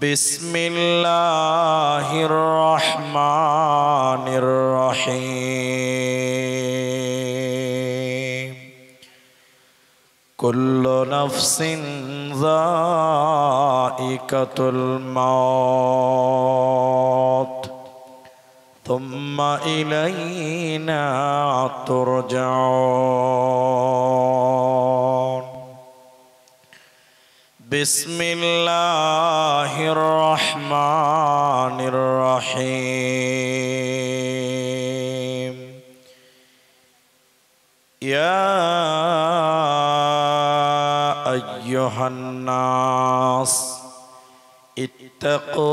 বিসমিল্লাহির রহমানির রহিম। কুল্লু নাফসিন যায়িকাতুল মাউত তুম্মা ইলাইনা তুরজাউন। বিসমিল্লাহির রহমানির রহিম। ইয়া আইয়ুহান নাস ইত্তাকু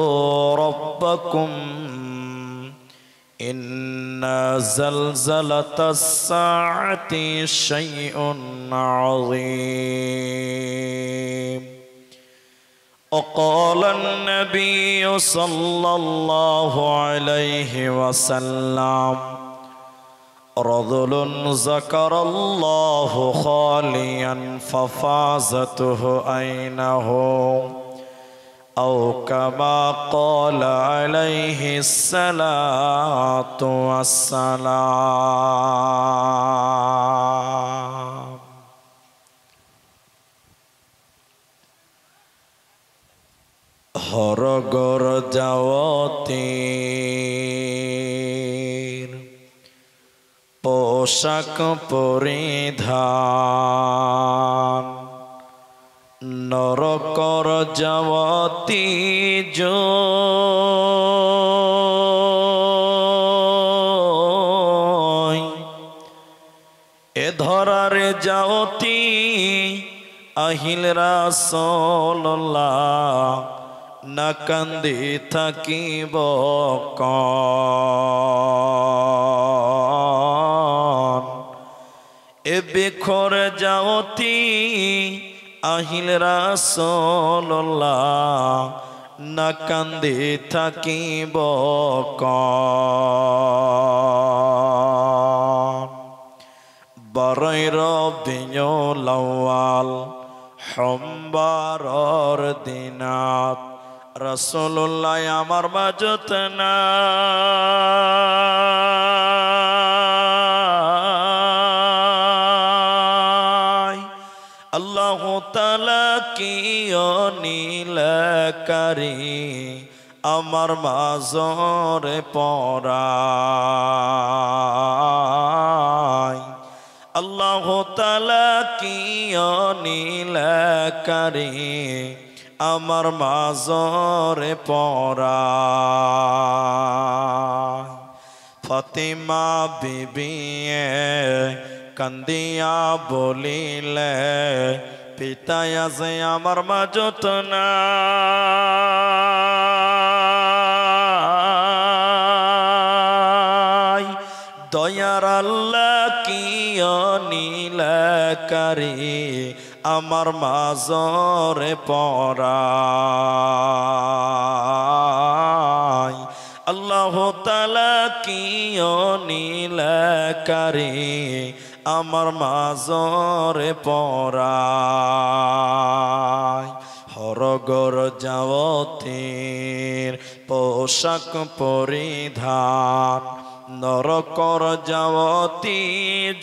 রাব্বাকুম ইন্না যালযালাতাস সাআতি শাইউন আযীম। وقال النبي صلى الله عليه وسلم رجل ذكر الله خاليا ففازته عينه أو كما قال عليه الصلاة والسلام। হরগর যাওয়াতীর পোশাক পরিধান, নরকর যাওয়াতি জয়, এ ধরার যাওতি আহিল রাসূলুল্লাহ না কান্দি থাকিব কন। এ বেখর যাওতি আহিল রাসূলুল্লাহ না কান্দি থাকিব কন। বারই রবিউল আউয়াল সোমবারর দিনাত রাসূলুল্লাহ আমার মাঝত নাই। আল্লাহু তাআলা কি অনিলকারী আমার মাঝরে পড়ায়। আল্লাহু তাআলা কি অনিলকারী আমার মাঝরে পড়ায়। ফাতিমা বিবিয়ে কান্দিয়া বলিলে পিতাই আছে আমার মাঝত নাই। দয়ার আল্লাহ কি অনিলকারী আমার মাঝরে পড়ায়। আল্লাহু তাআলা কি অনিলকারী আমার মাঝরে পড়ায়। হরগর যাওয়াতীর পোশাক পরিধান, নরকর যাওয়াতি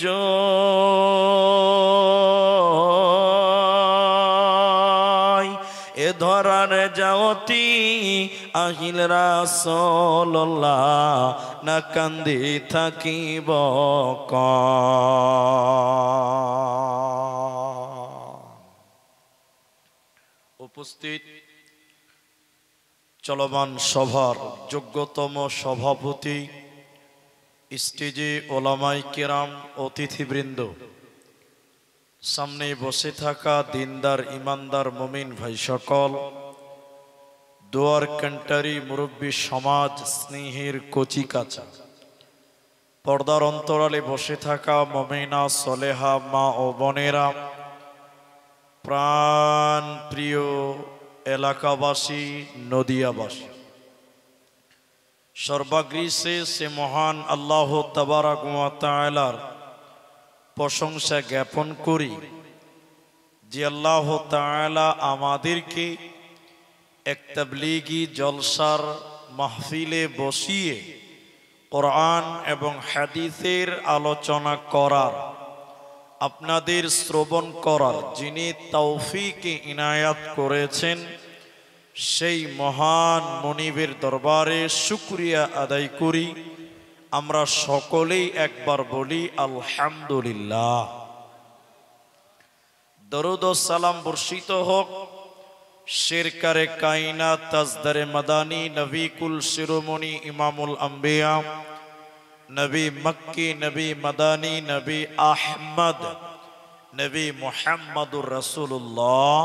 জয়, এ ধরার যাওতি আহিল রাসূলুল্লাহ না কান্দি থাকিব কন। উপস্থিত চলমান সভার যোগ্যতম সভাপতি, স্টেজে ওলামায়ে কেরাম, অতিথিবৃন্দ, সামনে বসে থাকা দিনদার ইমানদার মুমিন ভাই সকল, দোয়ার কান্টারি মুরব্বী সমাজ, স্নেহের কচি কাঁচা, পর্দার অন্তরালে বসে থাকা মুমিনা সলেহা মা ও বোনেরা, প্রাণ প্রিয় এলাকাবাসী, নদিয়াবাসী, সর্বাগ্রে সে মহান আল্লাহ তাবারক ওয়া তাআলার প্রশংসা জ্ঞাপন করি যে আল্লাহ তাআলা আমাদেরকে এক তাবলীগি জলসার মাহফিলে বসিয়ে কোরআন এবং হাদিসের আলোচনা করার, আপনাদের শ্রবণ করার যিনি তৌফিক ইনায়াত করেছেন, সেই মহান মনিবের দরবারে শুকরিয়া আদায় করি। আমরা সকলেই একবার বলি আলহামদুলিল্লাহ। দরুদ ও সালাম বর্ষিত হোক শেরকারে কায়নাত তাজদারে মাদানী নবী কুল শিরোমণি ইমামুল আম্বিয়া নবী মক্কি নবী মাদানী নবী আহমদ নবী মুহাম্মদুর রাসূলুল্লাহ,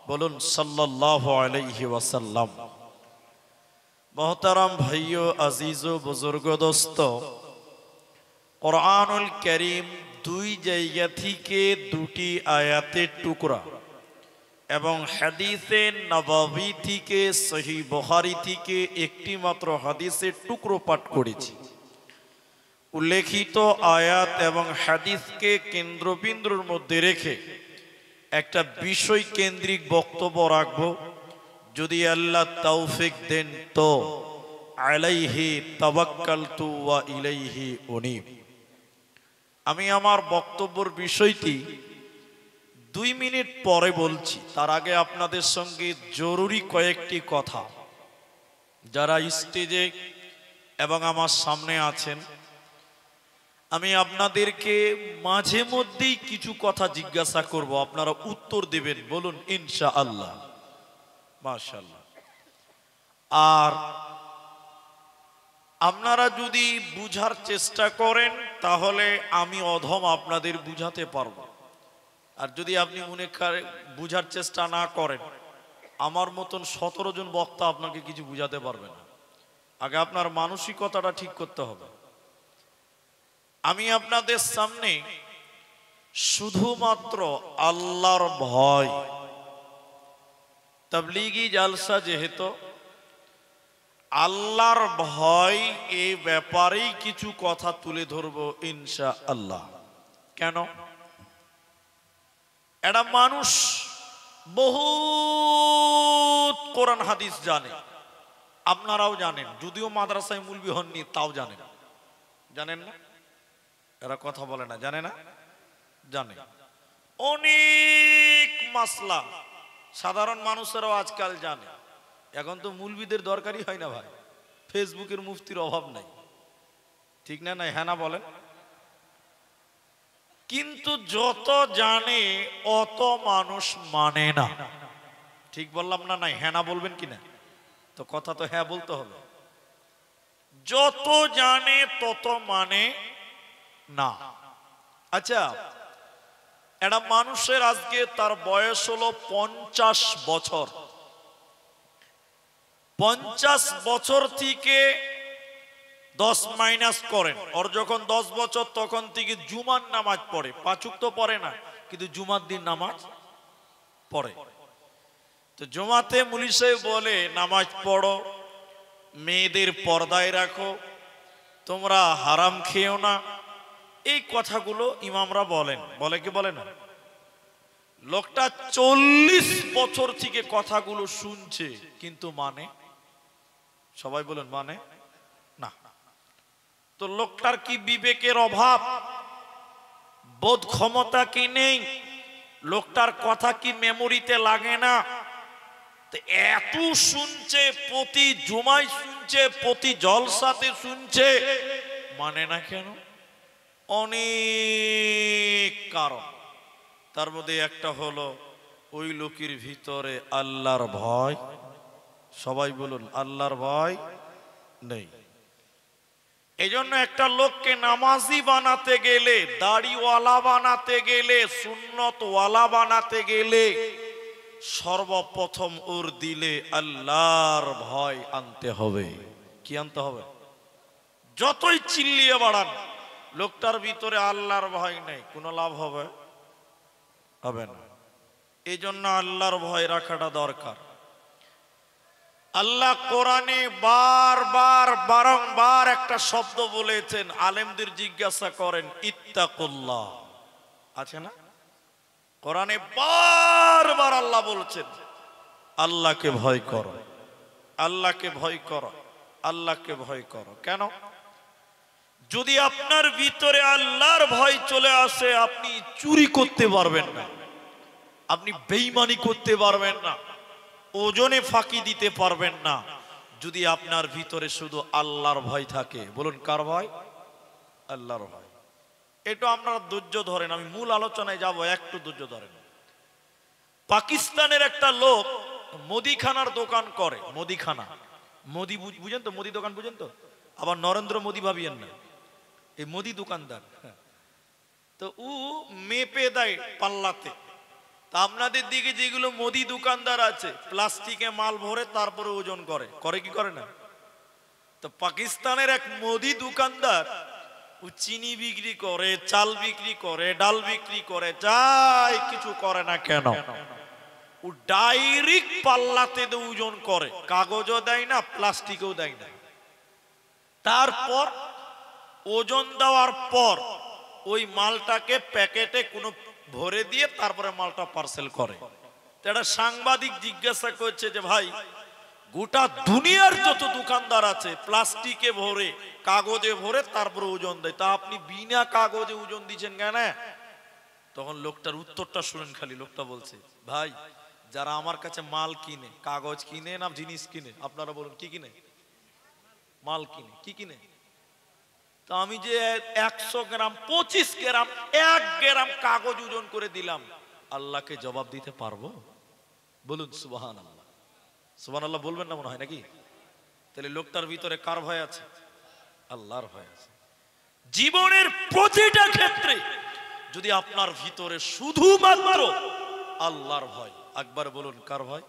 বলুন সাল্লাল্লাহু আলাইহি ওয়াসাল্লাম। মোহতারাম ভাইও আজিজ ও বুজুর্গ দোস্ত, কোরআনুল কারীম দুই জায়গা থেকে দুটি আয়াতের টুকরা এবং হাদিসে নববী থেকে সহিহ বুখারী থেকে একটি মাত্র হাদিসের টুকরো পাঠ করেছি। উল্লেখিত আয়াত এবং হাদিসকে কেন্দ্রবিন্দুর মধ্যে রেখে একটা বিষয় কেন্দ্রিক বক্তব্য রাখবো। যদি আল্লাহ তৌফিক দেন তো আলাইহি তাওয়াক্কালতু ওয়া ইলাইহি উনীব। আমি আমার বক্তব্যের বিষয়টি 2 মিনিট পরে বলছি। তার আগে আপনাদের সঙ্গে জরুরি কয়েকটি কথা, যারা স্টেজে এবং আমার সামনে আছেন, আমি আপনাদেরকে মাঝে মধ্যেই কিছু কথা জিজ্ঞাসা করব, আপনারা উত্তর দেবেন, বলুন ইনশাআল্লাহ, মাশাআল্লাহ। আর আপনারা যদি বুঝার চেষ্টা করেন তাহলে আমি অধম আপনাদের বুঝাতে পারবো। আর যদি আপনি মনে করেন বুঝার চেষ্টা না করেন, আমার মতন 17 জন বক্তা আপনাকে কিছু বুঝাতে পারবে না। আগে আপনার মানসিকতাটা ঠিক করতে হবে। আমি আপনাদের সামনে শুধুমাত্র আল্লাহর ভয়, তাবলীগি জালসা যেহেতু, আল্লাহর ভয় এই ব্যাপারেই কিছু কথা তুলে ধরবো ইনশাআল্লাহ। কেন? একটা মানুষ বহুত কোরআন হাদিস জানে, আপনারাও জানেন, যদিও মাদ্রাসায় মুলবি হননি তাও জানেন। জানেন না? এরা কথা বলে না, জানে না? জানে। অনেক মাসলা সাধারণ মানুষেরাও আজকাল জানে। এখন তো মুলবিদের দরকারই হয় না ভাই, ফেসবুকের মুফতির অভাব নাই, ঠিক না? নাই হ্যাঁ না বলেন? কিন্তু যত জানে অত মানুষ মানে না, ঠিক বললাম না? নাই হ্যাঁ না বলবেন কিনা? তো কথা তো হ্যাঁ বলতে হবে। যত জানে তত মানে না। আচ্ছা, একটা মানুষের আজকে তার বয়স হলো 50 বছর। 50 বছর থেকে 10 মাইনাস করেন, ওর যখন 10 বছর তখন থেকে জুমার নামাজ পড়ে। 5 ওয়াক্ত পড়ে না, কিন্তু জুমার দিন নামাজ পড়ে। তো জুমাতে মুলি সাহেব বলে নামাজ পড়ো, মেয়েদের পর্দায় রাখো, তোমরা হারাম খেও না, এই কথাগুলো ইমামরা বলেন। বলে কি বলে না? লোকটা 40 বছর থেকে কথাগুলো শুনছে, কিন্তু মানে? সবাই বলেন মানে না। তো লোকটার কি বিবেকের অভাব, বোধ ক্ষমতা কি নেই? লোকটার কথা কি মেমোরিতে লাগে না? তো এত শুনছে, প্রতি জুমায় শুনছে, প্রতি জলসাতে শুনছে, মানে না কেন? অনেক কারণ। তার মধ্যে একটা হলো ওই লোকের ভিতরে আল্লাহর ভয়, সবাই বলুন আল্লাহর ভয় নেই। এই জন্য একটা লোককে নামাজি বানাতে গেলে, দাড়িওয়ালা বানাতে গেলে, সুন্নতওয়ালা বানাতে গেলে সর্বপ্রথম ওর দিলে আল্লাহর ভয় আনতে হবে। কি আনতে হবে? যতই চিল্লিয়ে বাড়ান, লোকটার ভিতরে আল্লাহর ভয় নেই, কোনো লাভ হবে না। এই জন্য আল্লাহর ভয় রাখাটা দরকার। আল্লাহ কোরআনে বারবার বারংবার একটা শব্দ বলেছেন, আলেমদের জিজ্ঞাসা করেন ইত্তাকুল্লাহ, আছে না? কোরআনে বারবার আল্লাহ বলছেন আল্লাহকে ভয় করো, আল্লাহকে ভয় করো, আল্লাহকে ভয় করো। কেন? যদি আপনার ভিতরে আল্লাহর ভয় চলে আসে, আপনি চুরি করতে পারবেন না, আপনি বেঈমানি করতে পারবেন না, ওজনে ফাঁকি দিতে পারবেন না। যদি আপনার ভিতরে শুধু আল্লাহর ভয় থাকে। বলুন কার ভয়? আল্লাহর ভয়। এটা আপনারা ধৈর্য ধরেন, আমি মূল আলোচনায় যাব, একটু ধৈর্য ধরেন। পাকিস্তানের একটা লোক মুদিখানার দোকান করে, মুদিখানা, মোদি বুঝেন তো, মোদি দোকান বুঝেন তো, আবার নরেন্দ্র মোদি ভাবিয়েন না, এই মোদি দোকানদার। তো ও মেপে দেয় পাল্লাতে। তা আপনাদের দিকে যেগুলো মোদি দোকানদার আছে, প্লাস্টিকে মাল ভরে তারপরে ওজন করে, করে কি করে না? তো পাকিস্তানের এক মোদি দোকানদার, ও চিনি বিক্রি করে, চাল বিক্রি করে, ডাল বিক্রি করে, যাই কিছু করে না কেন, ও ডাইরেক্ট পাল্লাতে ওজন করে, কাগজও দেয় না, প্লাস্টিকও দেয় না। তারপর ওজন দেওয়ার পর ওই মালটাকে প্যাকেটে কোনো ভরে দিয়ে তারপরে মালটা পার্সেল করে। একটা সাংবাদিক জিজ্ঞাসা করছে যে ভাই, গোটা দুনিয়ার যত দোকানদার আছে প্লাস্টিকে ভরে, কাগজে ভরে তারপরে ওজন দেয়, তা আপনি বিনা কাগজে ওজন দিচ্ছেন কেন? তখন লোকটার উত্তরটা শুনেন খালি। লোকটা বলছে, ভাই যারা আমার কাছে মাল কিনে, কাগজ কিনে না জিনিস কিনে, আপনারা বলুন কি কিনে? মাল কিনে। কি কিনে? তা আমি যে 100 গ্রাম, 25 গ্রাম, 1 গ্রাম কাগজ ওজন করে দিলাম, আল্লাহকে জবাব দিতে পারবো? বলুন সুবহানাল্লাহ। সুবহানাল্লাহ বলবেন না মনে হয় নাকি? তাহলে লোকটার ভিতরে কার ভয় আছে? আল্লাহর ভয় আছে। জীবনের প্রতিটা ক্ষেত্রে যদি আপনার ভিতরে শুধুমাত্র আল্লাহর ভয়, একবার বলুন কার ভয়?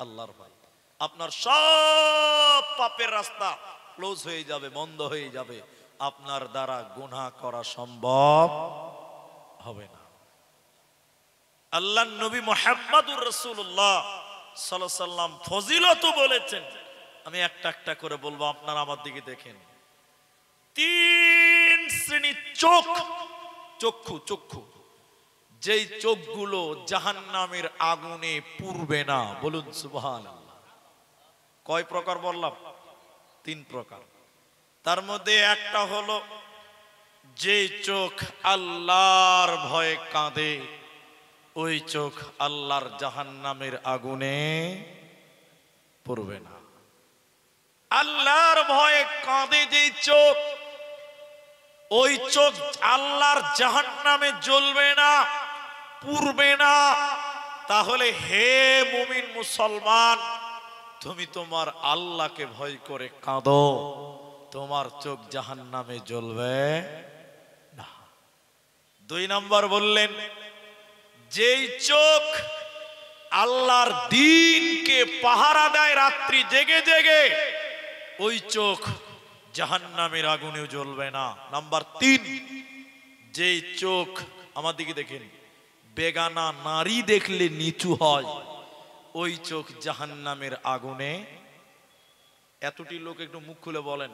আল্লাহর ভয়, আপনার সব পাপের রাস্তা ক্লোজ হয়ে যাবে, বন্ধ হয়ে যাবে, আপনার দ্বারা গুনাহ করা সম্ভব হবে না। আল্লাহর নবী মুহাম্মদুর রাসূলুল্লাহ সাল্লাল্লাহু আলাইহি সাল্লাম ফজিলত বলেছেন, আমি একটা একটা করে বলবো, আপনারা আমার দিকে দেখেন। 3 শ্রেণীর চোখ, চক্ষু, যেই চোখগুলো জাহান্নামের আগুনে পুড়বে না। বলুন সুবহানাল্লাহ। কয় প্রকার বললাম? 3 প্রকার। তার মধ্যে একটা হলো যে চোখ আল্লাহর ভয়ে কাঁদে, ওই চোখ আল্লাহর জাহান্নামের আগুনে পড়বে না। আল্লাহর ভয়ে কাঁদে যেই চোখ, ওই চোখ আল্লাহর জাহান্নামে জ্বলবে না, পুড়বে না। তাহলে হে মুমিন মুসলমান, তুমি তোমার আল্লাহকে ভয় করে কাঁদো, তোমার চোখ জাহান্নামে জ্বলবে না। 2 নাম্বার বললেন, যেই চোখ আল্লাহর দ্বীনকে পাহারা দেয় রাত্রি জেগে জেগে, ওই চোখ জাহান্নামের আগুনেও জ্বলবে না। নাম্বার 3, যেই চোখ, আমার দিকে দেখেন, বেগানা নারী দেখলে নিচু হয়, ওই চোখ জাহান্নামের আগুনে। এতটি লোক একটু মুখ খুলে বলেন,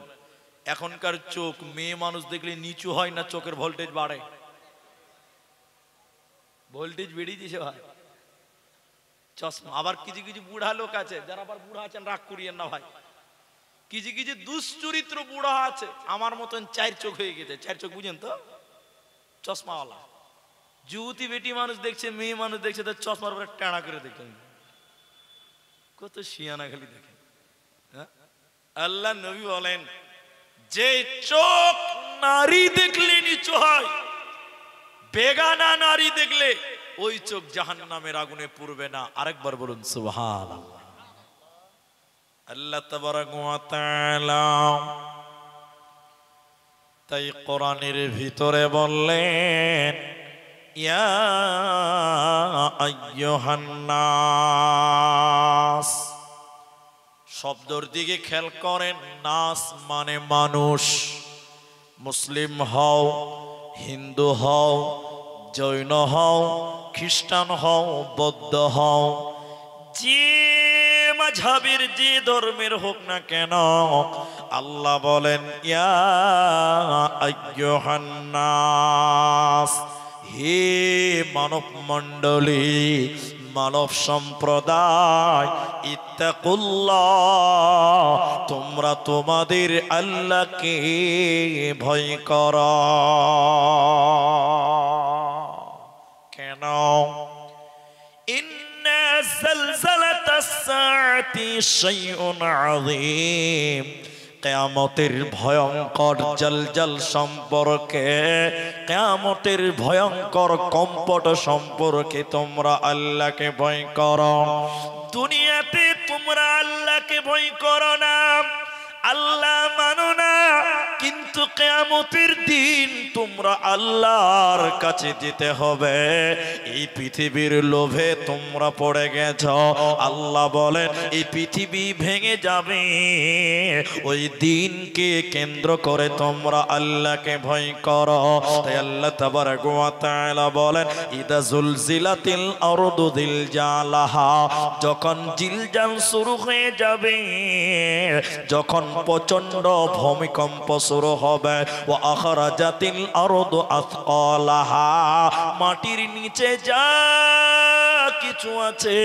এখনকার চোখ মেয়ে মানুষ দেখলে নিচু হয় না চোখের ভোল্টেজ বাড়ে? ভোল্টেজ বেড়ে দিয়েছে ভাই। চশমা। আবার কিছু কিছু বুড়া লোক আছে, যারা আবার বুড়া আছেন রাগ করিয়েন না ভাই, কিছু কিছু দুশ্চরিত্র বুড়া আছে, আমার মতন 4 চোখ হয়ে গেছে। 4 চোখ বুঝেন তো, চশমাওয়ালা। যুবতী বেটি মানুষ দেখছে, মেয়ে মানুষ দেখছে, তার চশমার উপরে টানা করে দেখছেন, কত শিয়ানা খালি দেখেন। আল্লাহ নবী বলেন, যে চোখ নারী দেখলে নিচু হয়, বেগানা নারী দেখলে ওই চোখ জাহান্নামের আগুনে পুড়বে না। আরেকবার বলুন সুবহানাল্লাহ। আল্লাহ তাবারাক ওয়া তাআলা তাই কোরআনের ভিতরে বললেন, ইয়া আইয়ুহান নাস। শব্দর দিকে খেয়াল করেন, নাস মানে মানুষ। মুসলিম হও, হিন্দু হও, জৈন হও, খ্রিস্টান হও, বৌদ্ধ হও, যে মাযহাবের যে ধর্মের হোক না কেন, আল্লাহ বলেন ইয়া আইয়ুহান নাস, হে মানব মণ্ডলী, মানব সম্প্রদায় ইত্তাকুল্লাহ, তোমরা তোমাদের আল্লাহকে ভয় করো। কেন? ইন্না যালযালাতাস সাআতি শাইউন আযীম, কিয়ামতের ভয়ঙ্কর জালজাল সম্পর্কে, কিয়ামতের ভয়ঙ্কর কম্পট সম্পর্কে তোমরা আল্লাহকে ভয় করো। দুনিয়াতে তোমরা আল্লাহকে ভয় করো না, আল্লাহ মানো না, কিন্তু কিয়ামতের দিন তোমরা আল্লাহর কাছে যেতে হবে। এই পৃথিবীর লোভে তোমরা পড়ে গেছ। আল্লাহ বলেন এই পৃথিবী ভেঙে যাবে, ওই দিনকে কেন্দ্র করে তোমরা আল্লাহকে ভয় করো। তাই আল্লাহ তাবারাক ওয়া তাআলা বলেন ইদা জুলজিলাতিল আরদু জিলজালাহা, যখন জিলজাল শুরু হয়ে যাবে, যখন প্রচন্ড ভূমিকম্প শুরু হবে, ওয়া আখরাজাতিল আরদু আথকালাহা, মাটির নিচে যা কিছু আছে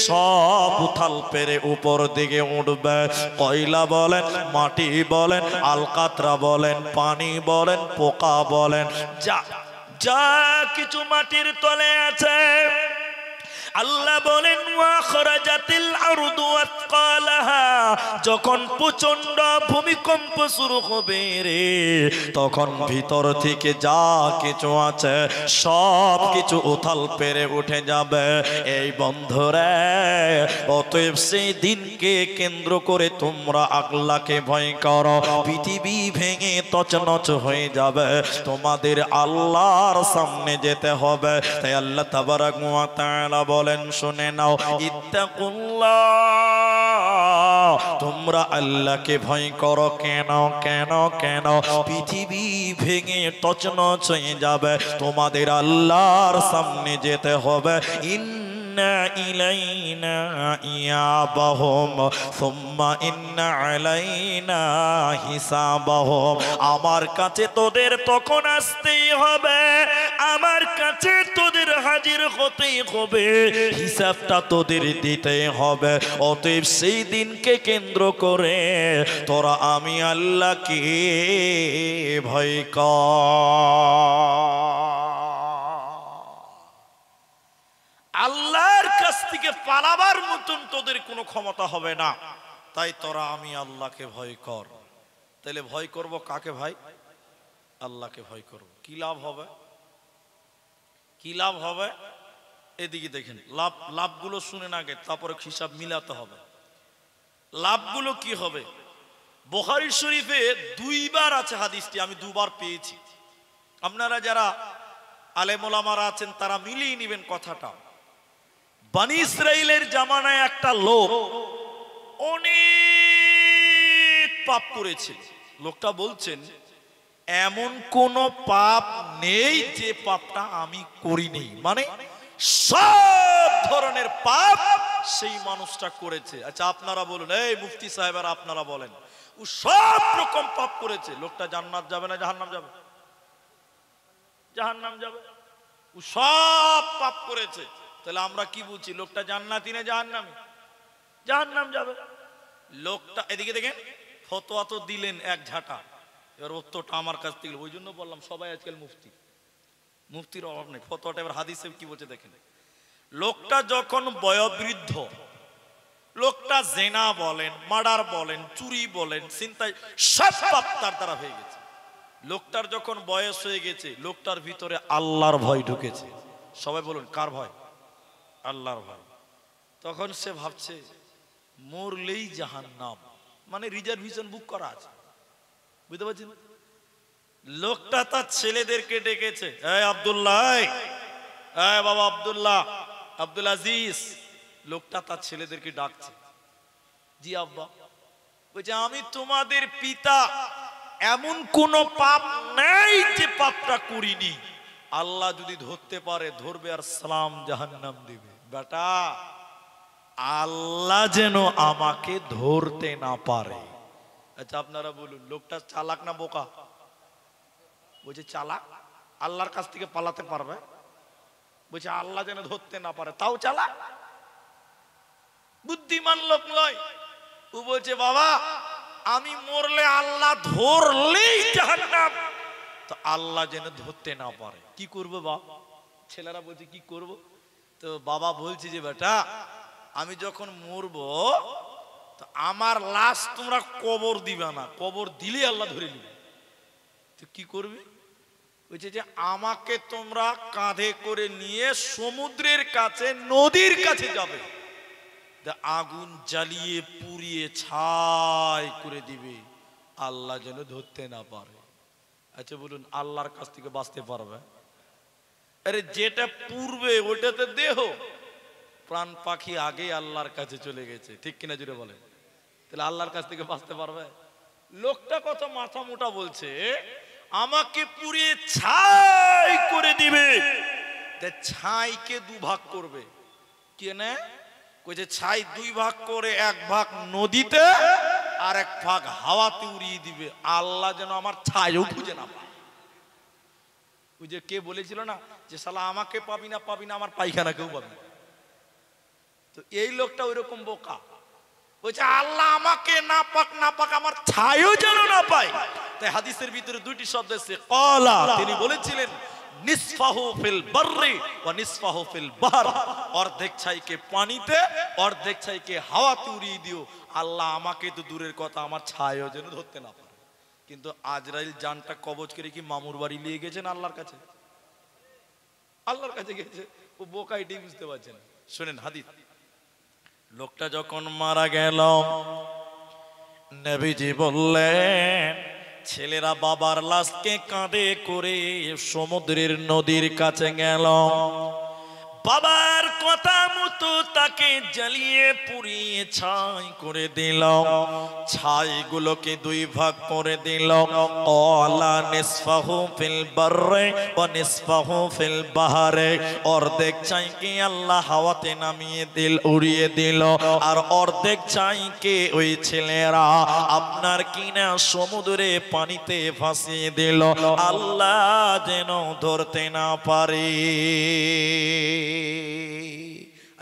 সব উথাল পেরে উপর দিকে উঠবে। কয়লা বলেন, মাটি বলেন, আলকাতরা বলেন, পানি বলেন, পোকা বলেন, যা যা কিছু মাটির তলে আছে, আল্লাহ বলেন ওয়া খরাজাতিল আরদু আতকালাহা, যখন প্রচন্ড ভূমিকম্প শুরু হবে রে, তখন ভিতর থেকে যা কিছু আছে সব কিছু উথাল পেরে উঠে যাবে। এই বন্ধুরে, অতএব সেই দিনকে কেন্দ্র করে তোমরা আল্লাহকে ভয় করো। পৃথিবী ভেঙে তছনছ হয়ে যাবে, তোমাদের আল্লাহর সামনে যেতে হবে। তাই আল্লাহ তাবারাক ওয়া তাআলা বলেন, শুনে নাও, ইত্তাকুল্লাহ, তোমরা আল্লাহকে ভয় করো। কেন? কেন? কেন? পৃথিবী ভেঙে তছনছ হয়ে যাবে, তোমাদের আল্লাহর সামনে যেতে হবে। ইন্না ইলাইনা ইয়াবাহুম সুম্মা ইন্না আলাইনা হিসাবাহুম, আমার কাছে তোদের তখন আসতেই হবে, আমার কাছে তোদের হাজির হতেই হবে, হিসাবটা তোদের দিতে হবে। অতএব সেই দিনকে কেন্দ্র করে তোরা আমি আল্লাহকে ভয় কর। আল্লাহর কাছ থেকে পালাবার মতন তোদের কোনো ক্ষমতা হবে না, তাই তোরা আমি আল্লাহকে ভয় কর। তাহলে ভয় করব কাকে ভাই? আল্লাহকে ভয় করব। কি লাভ হবে? কি লাভ হবে? এদিকে দেখেন, লাভগুলো শুনেন আগে, তারপরে হিসাব মিলাতে হবে। লাভগুলো কি হবে? বুখারী শরীফে দুইবার আছে হাদিসটি, আমি দুবার পেয়েছি। আপনারা যারা আলেম ওলামারা আছেন তারা মিলিয়ে নেবেন কথাটা। বনি ইসরাইলের জামানায় একটা লোক অনেক পাপ করেছে। লোকটা বলছেন এমন কোন পাপ নেই যে পাপটা আমি করিনি, মানে সব ধরনের পাপ সেই মানুষটা করেছে। আচ্ছা আপনারা বলুন, এই মুফতি সাহেবেরা আপনারা বলেন, ও সব রকম পাপ করেছে, লোকটা জান্নাত যাবে না জাহান্নাম যাবে? জাহান্নাম যাবে। ও সব পাপ করেছে, তাহলে আমরা কি বলছি? লোকটা জান্নাতি না জাহান্নামী? জাহান্নাম যাবে। লোকটা এদিকে দেখেন, ফতোয়া তো দিলেন এক ঝাঁটা, এবার উত্তরটা আমার কাছ থেকে, ওই জন্য বললাম সবাই আজকাল মুফতি, মুফতির অভাব নেই। ফতোয়াটা এবার হাদিসে কি বলছে দেখেন। লোকটা যখন বয়োবৃদ্ধ, লোকটা জেনা বলেন, মার্ডার বলেন, চুরি বলেন, ছিনতাই, সব পাপ তার দ্বারা হয়ে গেছে। লোকটার যখন বয়স হয়ে গেছে, লোকটার ভিতরে আল্লাহর ভয় ঢুকেছে। সবাই বলুন কার ভয়? আল্লাহর ভয়। তখন সে ভাবছে মরলেই জাহান্নাম, মানে রিজার্ভেশন বুক করা আছে, বুঝতে পারছেন? লোকটা তার ছেলেদেরকে ডেকেছে, এই আব্দুল্লাহ, এই বাবা আব্দুল্লাহ, আব্দুল আজিজ। লোকটা তার ছেলেদেরকে ডাকছে, জি আব্বা। বলছে আমি তোমাদের পিতা, এমন কোন পাপ নেই যে পাপটা করিনি, আল্লাহ যদি ধরতে পারে ধরবে আর সালাম জাহান্নাম দিবে। বেটা আল্লাহ যেন আমাকে ধরতে না পারে। আচ্ছা আপনারা বলুন, লোকটা চালাক না বোকা? বলছে চালাক। আল্লাহর কাছ থেকে পালাতে পারবে? বলছে আল্লাহ যেন ধরতে না পারে, তাও চালা। বুদ্ধিমান লোক নয়। ও বলছে বাবা আমি মরলে আল্লাহ ধরলেই জাহান্নাম, তো আল্লাহ যেন ধরতে না পারে, কি করবো বাবা? ছেলেরা বলছে কি করব? তো বাবা বলছে যে বেটা আমি যখন মরবো তো আমার লাশ তোমরা কবর দিবে না, কবর দিলে আল্লাহ ধরে নিবে। তো কি করবে? বলছে যে আমাকে তোমরা কাঁধে করে নিয়ে সমুদ্রের কাছে, নদীর কাছে যাবে, আগুন জ্বালিয়ে পুড়িয়ে ছাই করে দিবে, আল্লাহ যেন ধরতে না পারে। আচ্ছা বলুন আল্লাহর কাছ থেকে বাঁচতে পারবে? আরে যেটা পূর্বে ওটাতে দেহ, প্রাণ পাখি আগে আল্লাহর কাছে চলে গেছে, ঠিক কিনা জুড়ে বলেন? তাহলে আল্লাহর কাছ থেকে বাঁচতে পারবে? লোকটা কত মাথা মোটা বলছে আমাকে পুড়িয়ে ছাই করে দিবে, ছাইকে দুভাগ করবে। কেনে? কইছে ছাই দুই ভাগ করে এক ভাগ নদীতে আর এক ভাগ হাওয়াতে উড়িয়ে দিবে, আল্লাহ যেন আমার ছাইও খুঁজে না পায়। ওই যে কে বলেছিল না যে শালা আমাকে পাবি না পাবি না, আমার পায়খানা কেউ পাবি না। তো এই লোকটা ওইরকম বোকা, বলছে আল্লাহ আমাকে না পাক আমার ছাইও যেন না পায়। তাই হাদিসের ভিতরে দুইটি শব্দ আছে, ক্বালা, তিনি বলেছিলেন নিসফাহু ফিল বাররি ওয়া নিসফাহু ফিল বাহর, অর্ধেক ছাইকে পানিতে অর্ধেক ছাইকে হাওয়াতে উড়িয়ে দিও, আল্লাহ আমাকে তো দূরের কথা আমার ছাইও যেন ধরতে না পারে। কিন্তু আজরাইল জানটা কবজ করে কি মামুর বাড়ি নিয়ে গেছেন আল্লাহর কাছে? আল্লাহর কাছে গেছে, ও বোকা, এটাই বুঝতে পারছেন। শুনেন হাদিস, লোকটা যখন মারা গেল নবীজি বললেন ছেলেরা বাবার লাশকে কাঁধে করে সমুদ্রের নদীর কাছে গেল, বাবার কথা মতো তাকে জ্বালিয়ে পুড়িয়ে ছাই করে দিল, ছাইগুলোকে দুই ভাগ করে দিল, ক্বালা নিসফাহু ফিল বাররি ওয়া নিসফাহু ফিল বাহরি, অর্ধেক ছাইকে আল্লাহ হাওয়াতে নামিয়ে দিল, উড়িয়ে দিল, আর অর্ধেক ছাইকে ওই ছেলেরা আপনার কিনা সমুদ্রে পানিতে ভাসিয়ে দিল, আল্লাহ যেন ধরতে না পারে।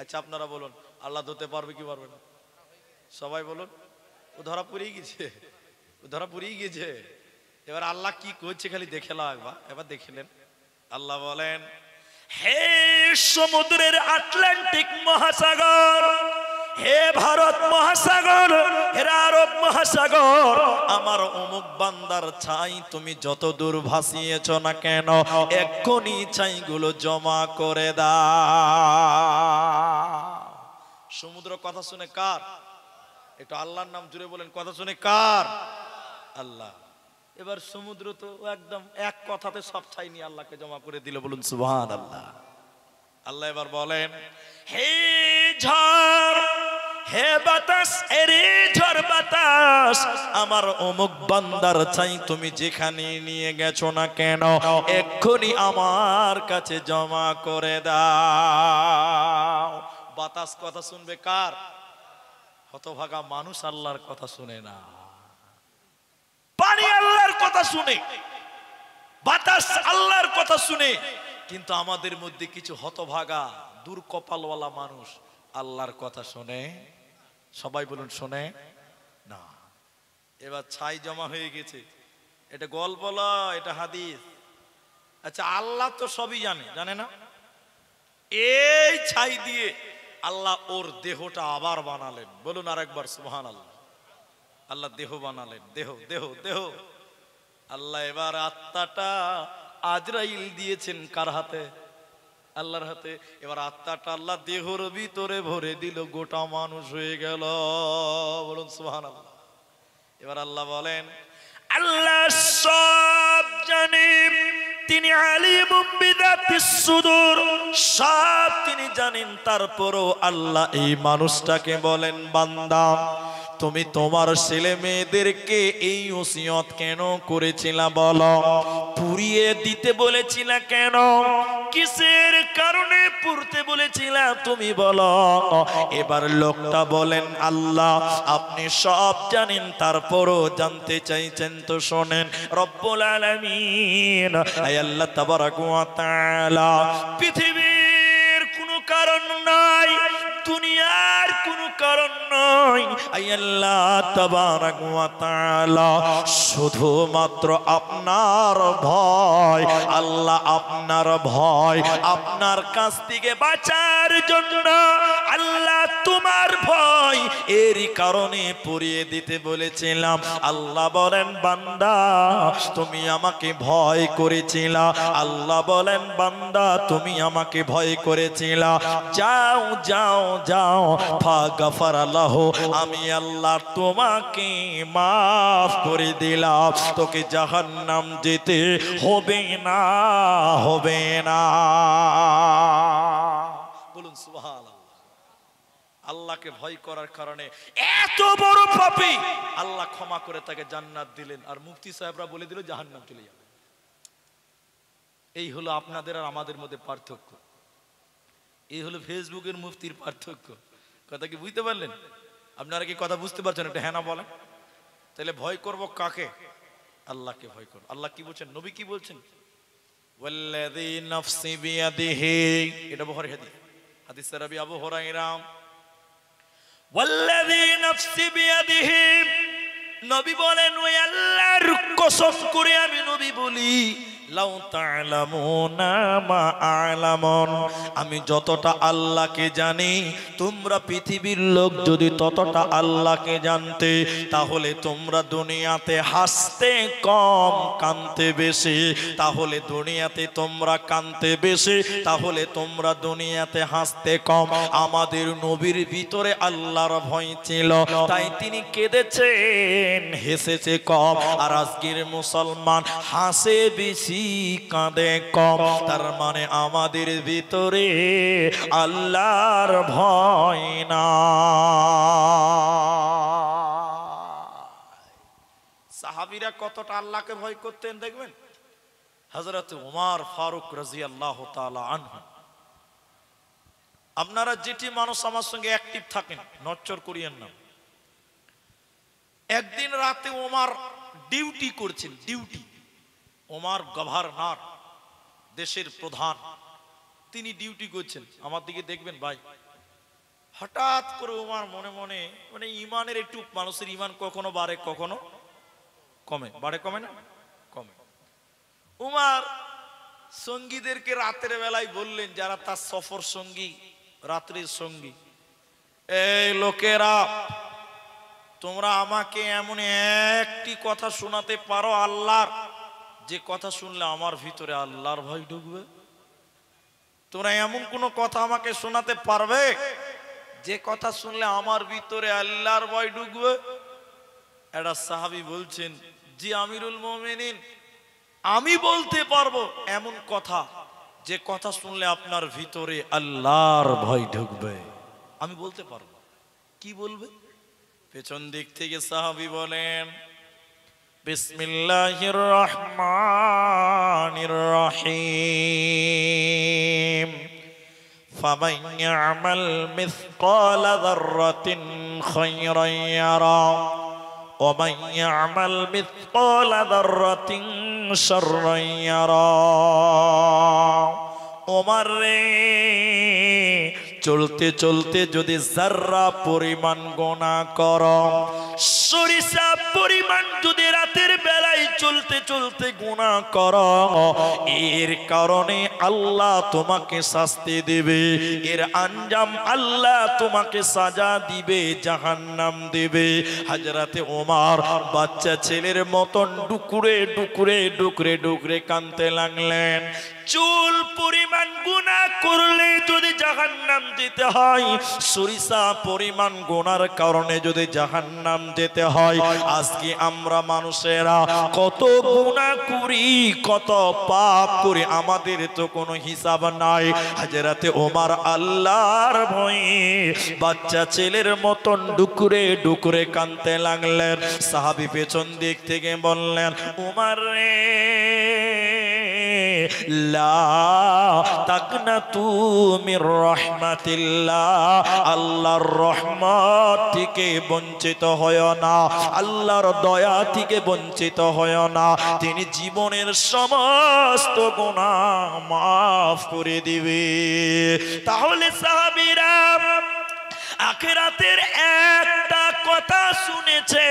আচ্ছা আপনারা বলুন আল্লাহ ধরতে পারবে কি পারবে না? সবাই বলুন। ও ধরা পড়েই গেছে, ও ধরা পড়েই গেছে। এবার আল্লাহ কি করছে খালি দেখে লাগবা, এবার দেখিলেন আল্লাহ বলেন হে সমুদ্রের আটলান্টিক মহাসাগর, হে ভারত মহাসাগর, হে আরব মহাসাগর, আমার অমুক বান্দার ছাই তুমি যত দূর ভাসিয়েছ না কেন এক্ষুনি ছাইগুলো জমা করে দাও। সমুদ্র কথা শুনে কার? একটু আল্লাহর নাম জুড়ে বলেন, কথা শুনে কার? আল্লাহ। এবার সমুদ্র তো একদম এক কথাতে সব ছাই নিয়ে আল্লাহকে জমা করে দিল, বলুন সুবহানাল্লাহ। আল্লাহ এবার বলেন হে ঝড়, হে বাতাস, এরে ঝড় বাতাস, আমার অমুক বান্দার ছাই তুমি যেখানে নিয়ে গেছো না কেন এক্ষুনি আমার কাছে জমা করে দাও। বাতাস কথা শুনবে কার? হতভাগা মানুষ আল্লাহর কথা শুনে না। পানি আল্লাহর কথা শুনে, বাতাস আল্লাহর কথা শুনে, কিন্তু আমাদের মধ্যে কিছু হতভাগা দুর্কপালওয়ালা মানুষ আল্লাহর কথা শোনে? সবাই বলুন শোনে না। এবার ছাই জমা হয়ে গেছে, এটা গল্প নয়, এটা হাদিস। আচ্ছা আল্লাহ তো সবই জানে, জানে না? এই ছাই দিয়ে আল্লাহ ওর দেহটা আবার বানালেন, বলুন আরেকবার সুবহানাল্লাহ। আল্লাহ দেহ বানালেন, দেহ দেহ দেহ। আল্লাহ এবার আত্মাটা আজরাইল দিয়েছেন কার হাতে? আল্লাহর হাতে। এবার আত্মাটা আল্লাহ দেহর ভিতরে ভরে দিল, গোটা মানুষ হয়ে গেল, বলুন সুবহানাল্লাহ। এবার আল্লাহ বলেন আল্লাহ সব জানেন, তিনি আলিমুম বিযাতিস সুদূর, সব তিনি জানেন। তারপরও আল্লাহ এই মানুষটাকে বলেন বান্দা তুমি তোমার ছেলে মেয়েদেরকে এই ওসিয়ত কেন করেছিলা বলো? পুড়িয়ে দিতে বলেছিলা কেন? কিসের কারণে পুড়তে বলেছিলা তুমি বলো? এবার লোকটা বলেন আল্লাহ আপনি সব জানেন, তারপরও জানতে চাইছেন তো শোনেন। রব্বুল আলামিন আল্লাহ তাবারাক ওয়া তাআলা পৃথিবীর কারণ নয়। আল্লাহ তাবারাক ওয়া তাআলা শুধুমাত্র আপনার ভয়, আল্লাহ আপনার ভয়, আপনার কাছ থেকে বাঁচার জন্য আল্লাহ তোমার ভয় এরই কারণে পুড়িয়ে দিতে বলেছিলাম। আল্লাহ বলেন বান্দা তুমি আমাকে ভয় করেছিলা, আল্লাহ বলেন বান্দা তুমি আমাকে ভয় করেছিলা, যাও যাও যাও ফাগাফারাল্লাহু, আমি আল্লাহ তোমাকে মাফ করে দিলাম, তোকে জাহান্নাম যেতে হবে না, হবে না। বলুন সুবহানাল্লাহ। আল্লাহকে ভয় করার কারণে এত বড় পাপী আল্লাহ ক্ষমা করে তাকে জান্নাত দিলেন, আর মুফতি সাহেবরা বলে দিল জাহান্নাম চলে যাবে। এই হলো আপনাদের আর আমাদের মধ্যে পার্থক্য, এই হলো ফেসবুকের মুফতির পার্থক্য। কথা কি বুঝতে পারলেন? আপনারা কি কথা বুঝতে পারছেন? একটা হ্যাঁ না বলেন। তাহলে ভয় করব কাকে? আল্লাহকে ভয় করব। আল্লাহ কি বলছেন, নবী কি বলছেন? ওয়াল্লাযী নাফসি বিয়াদিহি, এটা বুখারী হাদিস, হাদিস রাবি আবু হুরায়রা। ওয়াল্লাযী নাফসি বিয়াদিহি, নবী বলেন ওই আল্লাহর কসম করে আমি নবী বলি, লাউ তা'লামুনা মা আ'লামুন, আমি যতটা আল্লাহকে জানি তোমরা পৃথিবীর লোক যদি ততটা আল্লাহকে জানতে, তাহলে তোমরা দুনিয়াতে হাসতে কম কাঁদতে বেশি, তাহলে দুনিয়াতে তোমরা কাঁদতে বেশি, তাহলে তোমরা দুনিয়াতে হাসতে কম। আমাদের নবীর ভিতরে আল্লাহর ভয় ছিল, তাই তিনি কেঁদেছেন, হেসেছে কম। আর আজকের মুসলমান হাসে বেশি কাঁদে কম। তার মানে আমাদের ভিতরে আল্লাহর ভয় না। সাহাবীরা কতটা আল্লাহকে ভয় করতেন দেখবেন। হযরত ওমর ফারুক রাদিয়াল্লাহু তাআলা আনহু, আপনারা যেটি মানুষ আমার সঙ্গে অ্যাক্টিভ থাকেন নচ্চর করিয়েন না। একদিন রাতে ওমর ডিউটি করছেন, ডিউটি, ওমর গভর্নর, দেশের প্রধান, তিনি ডিউটি করছেন। আমার দিকে দেখবেন ভাই, হঠাৎ করে ওমর মনে মনে, মানে ইমানের একটু, মানুষের ইমান কখনো বাড়ে কখনো কমে, বাড়ে কমে না, কমে। ওমর সঙ্গীদেরকে রাতের বেলায় বললেন, যারা তার সফর সঙ্গী, রাত্রির সঙ্গী, এই লোকেরা তোমরা আমাকে এমন একটি কথা শোনাতে পারো আল্লাহর, যে কথা শুনলে আমার ভিতরে আল্লাহর ভয় ঢুকবে? তোমরা এমন কোন কথা আমাকে শোনাতে পারবে যে কথা শুনলে আমার ভিতরে আল্লাহর ভয় ঢুকবে? একটা সাহাবী বলছেন, জি আমিরুল মুমিনিন, আমি বলতে পারবো এমন কথা যে কথা শুনলে আপনার ভিতরে আল্লাহর ভয় ঢুকবে, আমি বলতে পারবো। কি বলবে? পেছন দিক থেকে সাহাবী বলেন, বিসমিল্লাহির রহমানির রহিম, ফামান ইয়ামাল মিসকালা যাররাতিন খায়রান ইয়ারা ওয়া মান ইয়ামাল মিসকালা যাররাতিন শাররান ইয়ারা। ওমর রে, চলতে চলতে যদি যাররা পরিমাণ গুনাহ করো, সরিষা পরিমাণ যদি রাতের বেলায় চলতে চলতে গুনাহ করো, এর কারণে আল্লাহ তোমাকে শাস্তি দিবে, এর আঞ্জাম আল্লাহ তোমাকে সাজা দিবে, জাহান্নাম দিবে। হযরতে ওমর বাচ্চা ছেলের মতন ডুকরে ডুকরে ডুকরে ডুকরে কাঁদতে লাগলেন। চুল পরিমাণ গুনাহ করলে যদি জাহান্নাম যেতে হয়, সরিষা পরিমাণ গুনার কারণে যদি জাহান্নাম যেতে হয়, আজকে আমরা মানুষেরা কত গুনাহ করি, কত পাপ করি, আমাদের তো কোনো হিসাব নাই। হযরতে ওমর আল্লাহর ভয়ে বাচ্চা ছেলের মতন ডুকরে ডুকরে কাঁদতে লাগলেন। সাহাবী পেছন দিক থেকে বললেন, ওমর রে, লা তাকনাতু মির রাহমাতিল্লাহ, আল্লাহর রহমত থেকে বঞ্চিত হয় না, আল্লাহর দয়া থেকে বঞ্চিত হয় না। তিনি জীবনের সমস্ত গুনাহ মাফ করে দিবে। তাহলে সাহাবীরা আখিরাতের একটা কথা শুনেছে,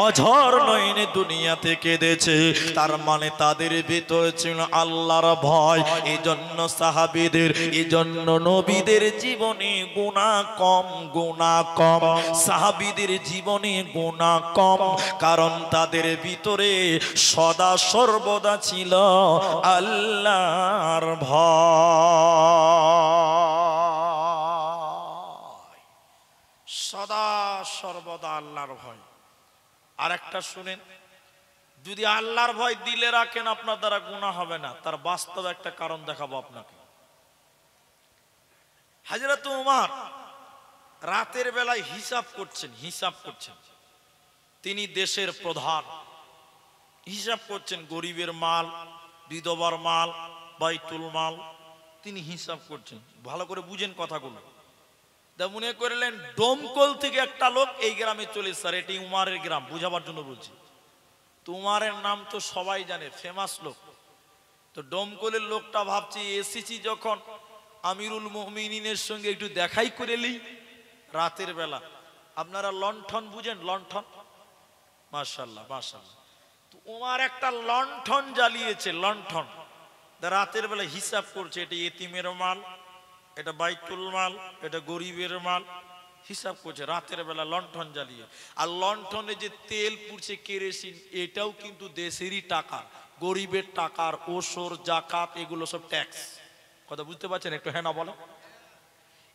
অঝর নয়নে দুনিয়া থেকে কেঁদেছে। তার মানে তাদের ভিতরে ছিল আল্লাহর ভয়। এই জন্য সাহাবীদের, এই জন্য নবীদের জীবনে গুনাহ কম, গুনাহ কম। সাহাবীদের জীবনে গুনাহ কম, কারণ তাদের ভিতরে সদা সর্বদা ছিল আল্লাহর ভয়। সদা সর্বদা আল্লাহর ভয়। আর একটা শুনেন, যদি আল্লাহর ভয় দিলে রাখেন আপনার দ্বারা গুনাহ হবে না, তার বাস্তব একটা কারণ দেখাবো আপনাকে। হযরত ওমর রাতের বেলায় হিসাব করছেন। তিনি দেশের প্রধান, হিসাব করছেন গরিবের মাল, বিধবার মাল, বাইতুল মাল, তিনি হিসাব করছেন। ভালো করে বুঝেন কথাগুলো। মনে করলেন ডোমকল থেকে একটা লোক এই গ্রামে চলে, স্যার এটি উমারের গ্রাম, বুঝাবার জন্য বলছি। তোমারের নাম তো সবাই জানে, ফেমাস লোক। তো ডোমকলের লোকটা ভাবছি এসেছি যখন আমিরুল মুমিনিনের সঙ্গে একটু দেখাই করে নিই রাতের বেলা। আপনারা লণ্ঠন বুঝেন? লণ্ঠন, মাশাআল্লাহ মাশাআল্লাহ। তো ওমর একটা লণ্ঠন জ্বালিয়েছে, লণ্ঠন। রাতের বেলা হিসাব করছে, এটা ইতিমের মাল, এটা বাইতুল মাল, এটা গরিবের মাল, হিসাব করছে রাতের বেলা লণ্ঠন জ্বালিয়ে। আর লণ্ঠনে যে তেল পুড়ছে কেরোসিন, এটাও কিন্তু দেশেরই টাকা, গরিবের টাকার ওসর জাকাত এগুলো সব ট্যাক্স। কথা বুঝতে পারছেন? একটু হ্যাঁ না বলো।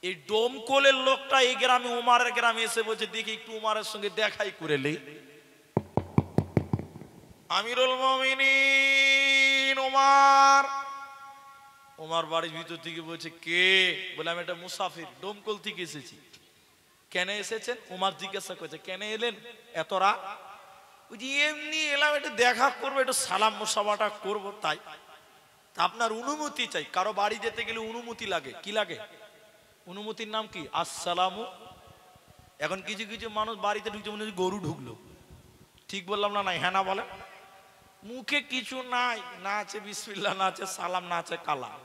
এই ডোমকলের লোকটা এই গ্রামে, উমারের গ্রামে এসে বলছে দেখি একটু উমারের সঙ্গে দেখাই করে লি। আমিরুল মুমিনিন উমার, উমার বাড়ির ভিতর থেকে বলছে কে? বলে আমি একটা মুসাফির, ডোমকল থেকে এসেছি। কেন এসেছেন? উমার জিজ্ঞাসা করেছে কেন এলেন এত রাত? এমনি এলাম, একটু দেখা করবো, একটু সালাম মুসাফাটা করবো, তাই। আপনার অনুমতি চাই। কারো বাড়ি যেতে গেলে অনুমতি লাগে। কি লাগে? অনুমতির নাম কি? আসসালামু। এখন কিছু কিছু মানুষ বাড়িতে ঢুকছে মনে হচ্ছে গরু ঢুকলো। ঠিক বললাম না? নাই হ্যাঁ না বলে। মুখে কিছু নাই, না আছে বিসমিল্লাহ, না আছে সালাম, না আছে কালাম,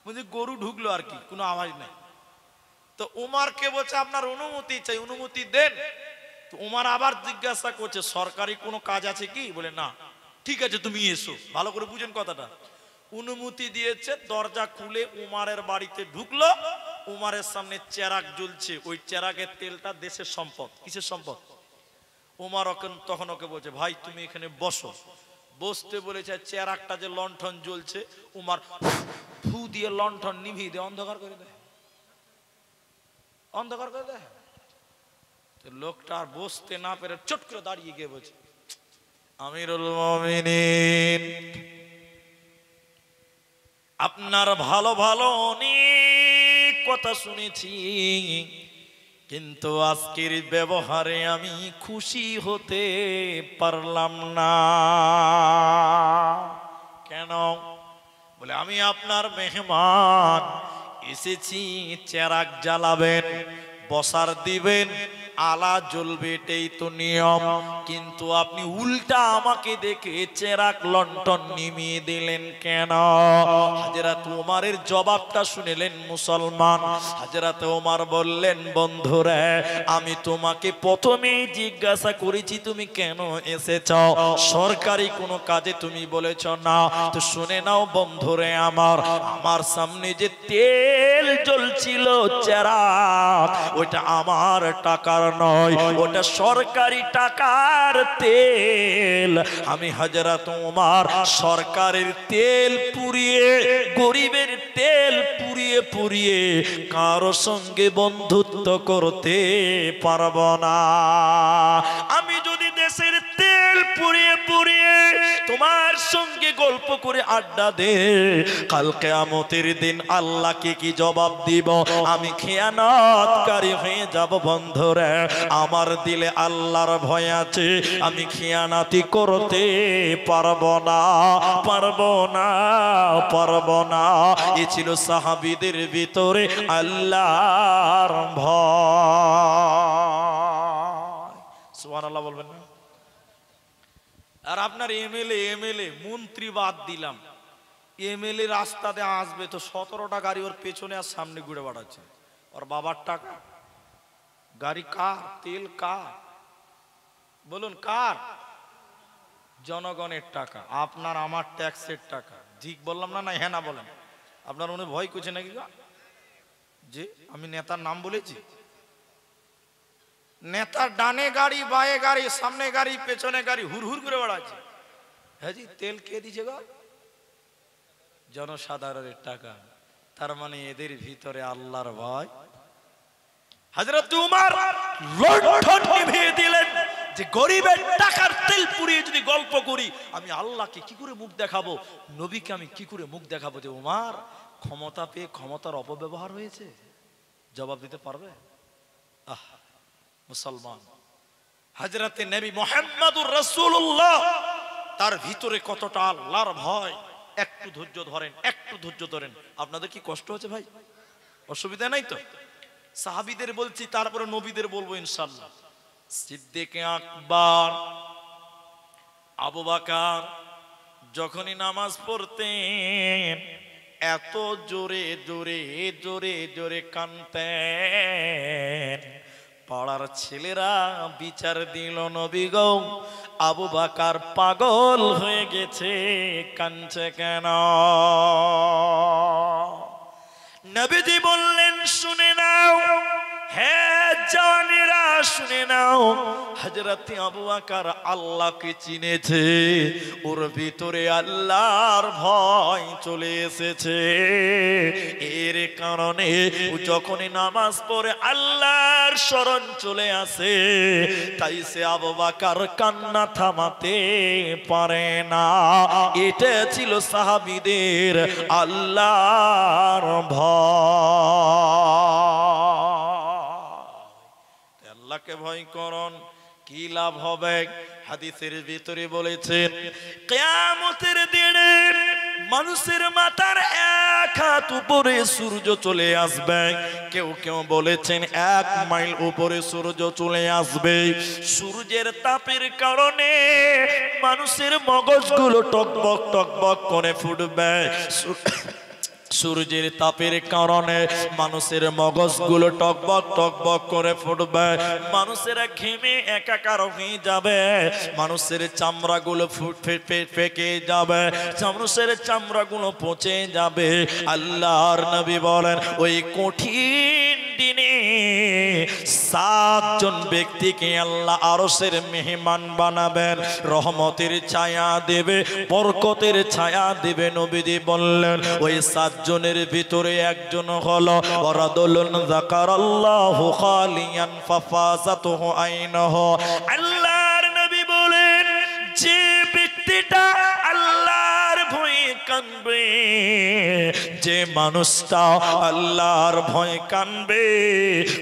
বুঝলি গরু ঢুকলো আর কি, কোনো আওয়াজ নাই। তো উমারকে বলছে আপনার অনুমতি চাই, অনুমতি দেন। তো উমার আবার জিজ্ঞাসা করছে সরকারি কোনো কাজ আছে কি? বলে না। ঠিক আছে তুমি এসো। ভালো করে বুঝেন কথাটা। অনুমতি দিয়েছে, দরজা খুলে উমারের বাড়িতে ঢুকলো। উমারের সামনে চেরাগ জ্বলছে, ওই চেরাগের তেলটা দেশের সম্পদ। কিসের সম্পদ? উমার তখন ওকে বলছে ভাই তুমি এখানে বসো। বসতে বলেছে, চেরাগটা যে লণ্ঠন জ্বলছে, উমার ফু দিয়ে লণ্ঠন নিভিয়ে দেয়, অন্ধকার করে দেয়, অন্ধকার করে দেয়। লোকটা আর বসতে না পেরে চট করে দাঁড়িয়ে গিয়ে বলছে আমিরুল মুমিনিন, আপনার ভালো ভালো অনেক কথা শুনেছি, কিন্তু আজকের ব্যবহারে আমি খুশি হতে পারলাম না। কেন? বলে আমি আপনার মেহমান, এসেছি চেরাগ জ্বালাবেন, বসার দিবেন, আলা জ্বলবে, এটাই তো নিয়ম। কিন্তু আপনি উল্টা আমাকে দেখে চেরাগ লণ্ঠন নিমিয়ে দিলেন কেন? হযরত ওমরের জবাবটা শুনলেন মুসলমান। হযরত ওমর বললেন বন্ধুরা, আমি তোমাকে প্রথমেই জিজ্ঞাসা করেছি তুমি কেন এসেছো, সরকারি কোনো কাজে তুমি বলেছ না। তো শুনে নাও বন্ধুরে আমার, আমার সামনে যে তেল জ্বলছিল চেরাগ, ওটা আমার টাকার নয়, ওটা সরকারি টাকার তেল। আমি হযরত ওমর সরকারের তেল পুড়িয়ে, গরিবের তেল পুড়িয়ে পুড়িয়ে কারো সঙ্গে বন্ধুত্ব করতে পারবো না। আমি যদি দেশের তেল পুড়িয়ে পুড়িয়ে তোমার সঙ্গে গল্প করে আড্ডা দে, কাল কিয়ামতের দিন আল্লাহকে কি জবাব দিব? আমি খেয়ানতকারী হয়ে যাব। বন্ধুরা আমার দিলে আল্লাহর ভয় আছে, আমি খেয়ানাতি করতে পারবো না, পারবো না, পারবো না। এ ছিল সাহাবীদের ভিতরে আল্লাহর ভয়। সুবহানাল্লাহ বলবেন না? আর আপনার এমএলএ মন্ত্রী বাদ দিলাম, এমএলএ রাস্তাতে আসবে তো 17টা গাড়ি ওর পেছনে আর সামনে ঘুরে বেড়াচ্ছে, ওর বাবার টাকা। গাড়ি কার? তেল কার? বলুন কার? জনগণের টাকা, আপনার আমার ট্যাক্সের টাকা। ঠিক বললাম না? না হ্যাঁ না বলেন। আপনার মনে ভয় করছে নাকি যে আমি নেতার নাম বলেছি? নেতার ডানে গাড়ি, বাঁয়ে গাড়ি, সামনে গাড়ি, পেছনে গাড়ি, হুর হুর করে বেড়াচ্ছে। হ্যাঁ জি, তেল কে দিছে গো? জনসাধারণের টাকা। তার মানে এদের ভিতরে আল্লাহর ভয়। হযরত উমর লণ্ঠন নিভিয়ে দিলেন যে গরিবের টাকার তেল পুড়িয়ে যদি গল্প করি, আমি আল্লাহকে কি করে মুখ দেখাবো, নবীকে আমি কি করে মুখ দেখাবো যে উমর ক্ষমতা পেয়ে ক্ষমতার অপব্যবহার হয়েছে? জবাব দিতে পারবে? আহ মুসলমান, হযরতে নবী মুহাম্মদুর রাসূলুল্লাহ তার ভিতরে কতটা আল্লাহর ভয়। একটু ধৈর্য ধরেন, একটু ধৈর্য ধরেন। আপনাদের কি কষ্ট হচ্ছে ভাই? অসুবিধা নাই তো? সাহাবীদের বলছি, তারপরে নবীদের বলবো ইনশাআল্লাহ। সিদ্দিক আকবর, আবু বকর যখনই নামাজ পড়তেন এত জোরে জোরে জোরে জোরে কাঁদতেন, পাড়ার ছেলেরা বিচার দিল, নবী গো আবু বকর পাগল হয়ে গেছে, কাঁদছে কেন? নবীজি বললেন, শুনে নাও, হ্যাঁ জানেরা শুনে নাও, হযরত আবু বকর আল্লাহকে চিনেছে, ওর ভিতরে আল্লাহর ভয় চলে এসেছে। এর কারণে ও যখনই নামাজ পড়ে আল্লাহর স্মরণ চলে আসে, তাই সে আবু বকর কান্না থামাতে পারে না। এটা ছিল সাহাবীদের আল্লাহর ভয়। আল্লাহকে ভয় করুন, কি লাভ হবে? হাদিসের ভিতরে বলেছেন, কিয়ামতের দিনে মানুষের মাথার এক হাত উপরে সূর্য চলে আসবে। কেউ কেউ বলেছেন 1 মাইল উপরে সূর্য চলে আসবে। সূর্যের তাপের কারণে মানুষের মগজগুলো টকবক টকবক করে ফুটবে। সূর্যের তাপের কারণে মানুষের মগজগুলো টকবক টকবক করে ফুটবে। মানুষেরা ঘেমে একাকার হয়ে যাবে, মানুষের চামড়াগুলো ফেটে যাবে, মানুষের চামড়াগুলো পচে যাবে। আল্লাহর নবী বলেন, ওই কঠিন দিনে 7 জন ব্যক্তিকে আল্লাহ আরশের মেহমান বানাবেন, রহমতের ছায়া দেবে, বরকতের ছায়া দেবে। নবীজি বললেন, ওই 7 জনের ভিতরে একজন হলো ওয়ারাদুলুন যাকারাল্লাহু খালিয়ান ফাফাযাতুহু আইনুহু। আল্লাহর নবী বলেন, যে ব্যক্তিটা আল্লাহর ভয়ে কাঁদবে, যে মানুষটা আল্লাহর ভয়ে কাঁদবে,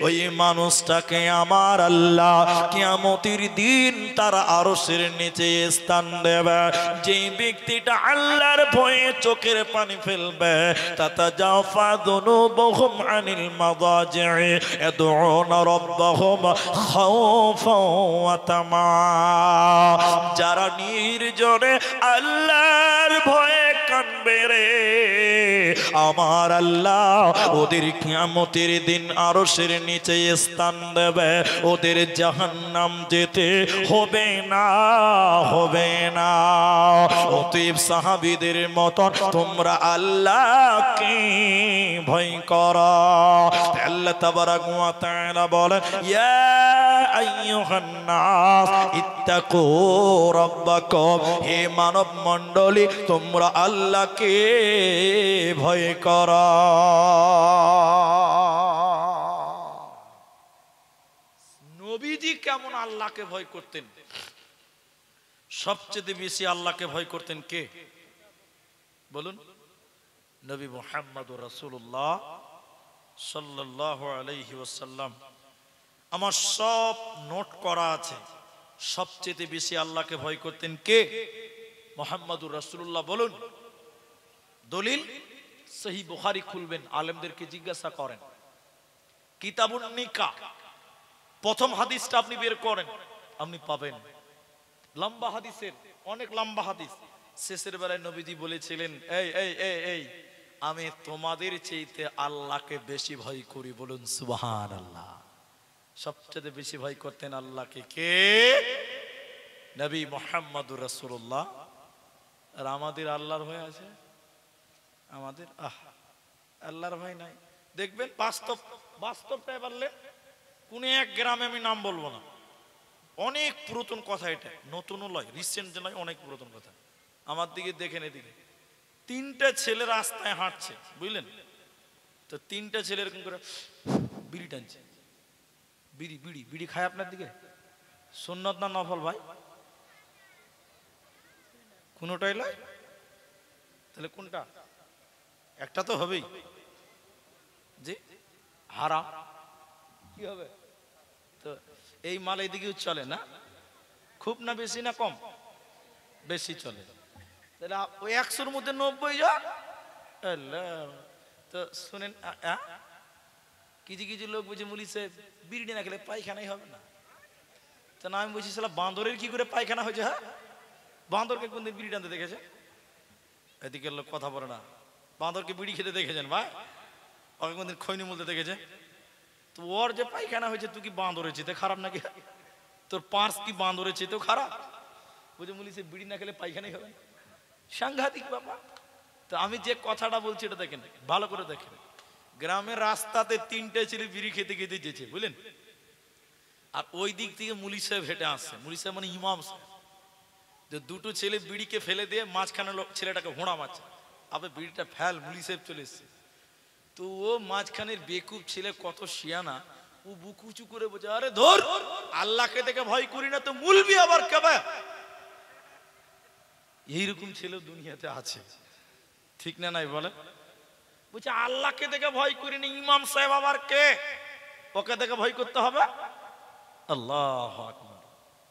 ওই মানুষটাকে আমার আল্লাহ কিয়ামতের দিন তার আরশের নিচে স্থান দেবে। যে ব্যক্তিটা আল্লাহর ভয়ে চোখের পানি ফেলবে, তাতাজাফা যুনুবুহুম আনিল মাদাজি'i ইয়াদউনা রাব্বাহুম খাওফান ওয়া তামা। যারা নির্জনে আল্লাহর ভয়ে কাঁদবে রে, আমার আল্লাহ ওদের কিয়ামতের দিন আরশের নিচে স্থান দেবে। ওদের জাহান্নাম যেতে হবে না, হবে না। অতএব সাহাবীদের মতন তোমরা আল্লাহকে ভয় করো। আল্লাহ তাবারাক ওয়া তাআলা বলেন, ইয়া আইয়ুহান নাস ইত্তাকু রাব্বাকুম, হে মানব মণ্ডলী তোমরা আল্লাহকে ভয় করো। নবীজি কেমন আল্লাহকে ভয় করতেন? সবচেয়ে বেশি আল্লাহকে ভয় করতেন কে বলুন? নবী মুহাম্মদুর রাসূলুল্লাহ সাল্লাল্লাহু আলাইহি ওয়াসাল্লাম। আমার সব নোট করা আছে। সবচেয়ে বেশি আল্লাহকে ভয় করতেন কে? মুহাম্মদুর রাসূলুল্লাহ। বলুন দলিল? সহিহ বুখারী খুলবেন, আলেমদেরকে জিজ্ঞাসা করেন, কিতাবুন নিকাহ প্রথম হাদিসটা আপনি বের করেন, আপনি পাবেন লম্বা হাদিসের, অনেক লম্বা হাদিস। শেষের বেলায় নবীজি বলেছিলেন, এই এই এই এই আমি তোমাদের চাইতে আল্লাহকে বেশি ভয় করি। বলুন সুবহানাল্লাহ। সবচেয়ে বেশি ভয় করতেন আল্লাহকে। কে? নবী মুহাম্মদুর রাসূলুল্লাহ। আর আমাদের আল্লাহর ভয় আছে? আমাদের আল্লাহর ভয় নাই। দেখবেন বাস্তবটাই বললে কোন এক গ্রামে, আমি নাম বলবো না, অনেক পুরাতন কথা, এটা নতুনও লয়, রিসেন্ট নয়, অনেক পুরাতন কথা। আমার দিকে দেখেন, এদিকে তিনটা ছেলে রাস্তায় হাঁটছে, বুঝলেন তো? তিনটা ছেলে এরকম করে বিড়ি টানছে, বিড়ি বিড়ি বিড়ি খায়। আপনার দিকে সুন্নত না নফল ভাই? কোনটাই লয়, তাহলে কোনটা? একটা তো হবেই, জি হারাম। কি হবে? তো এই মাল এইদিকেও চলে না? খুব না বেশি না কম? বেশি চলে। তাহলে ওই 100-র মধ্যে 90 জন। তো শুনেন, কিছু কিছু লোক বুঝে মুলি সাহেব বিড়ি না খেলে পায়খানাই হবে না। তো না, আমি বলছি সালা বাঁদরের কি করে পায়খানা হয়েছে? হ্যাঁ, বাঁদরকে কোনদিন বিড়ি টানতে দেখেছে? এদিকে লোক কথা বলে না। বাঁদরকে বিড়ি খেতে দেখেছেন ভাই? ওকে কোনদিন খৈনি মলতে দেখেছে? তো ওর যে পায়খানা হয়েছে, তুই কি বাঁদরের চেয়ে খারাপ নাকি? তোর পার্স কি বাঁদরের চেয়ে খারাপ? বুঝে মুলি সে বিড়ি না খেলে পায়খানাই হবে না? সাংঘাতিক ব্যাপার। তো আমি যে কথাটা বলছি এটা দেখেন, ভালো করে দেখেন। গ্রামের রাস্তাতে তিনটে ছেলে বিড়ি খেতে খেতে যেছে, বুঝলেন? আর ওই দিক থেকে মুলি সাহেব হেঁটে আসছে। মুলি সাহেব মানে ইমাম সাহেব। যে দুটো ছেলে বিড়িকে ফেলে দিয়ে মাঝখানে ছেলেটাকে ঘোড়া মারছে, আবে বিড়িটা ফেল, মুলি সাহেব চলে এসছে। তো ও মাঝখানের বেকুব ছেলে কত শিয়ানা, ও বুক উঁচু করে বলছে, আরে ধর, আল্লাহকে দেখে ভয় করি না তো মুলবি আবার কেবে? এইরকম ছেলে দুনিয়াতে আছে, ঠিক না নাই বলে? বলছে আল্লাহকে দেখে ভয় করি না, ইমাম সাহেব আবার কে? ওকে দেখে ভয় করতে হবে? আল্লাহু আকবার।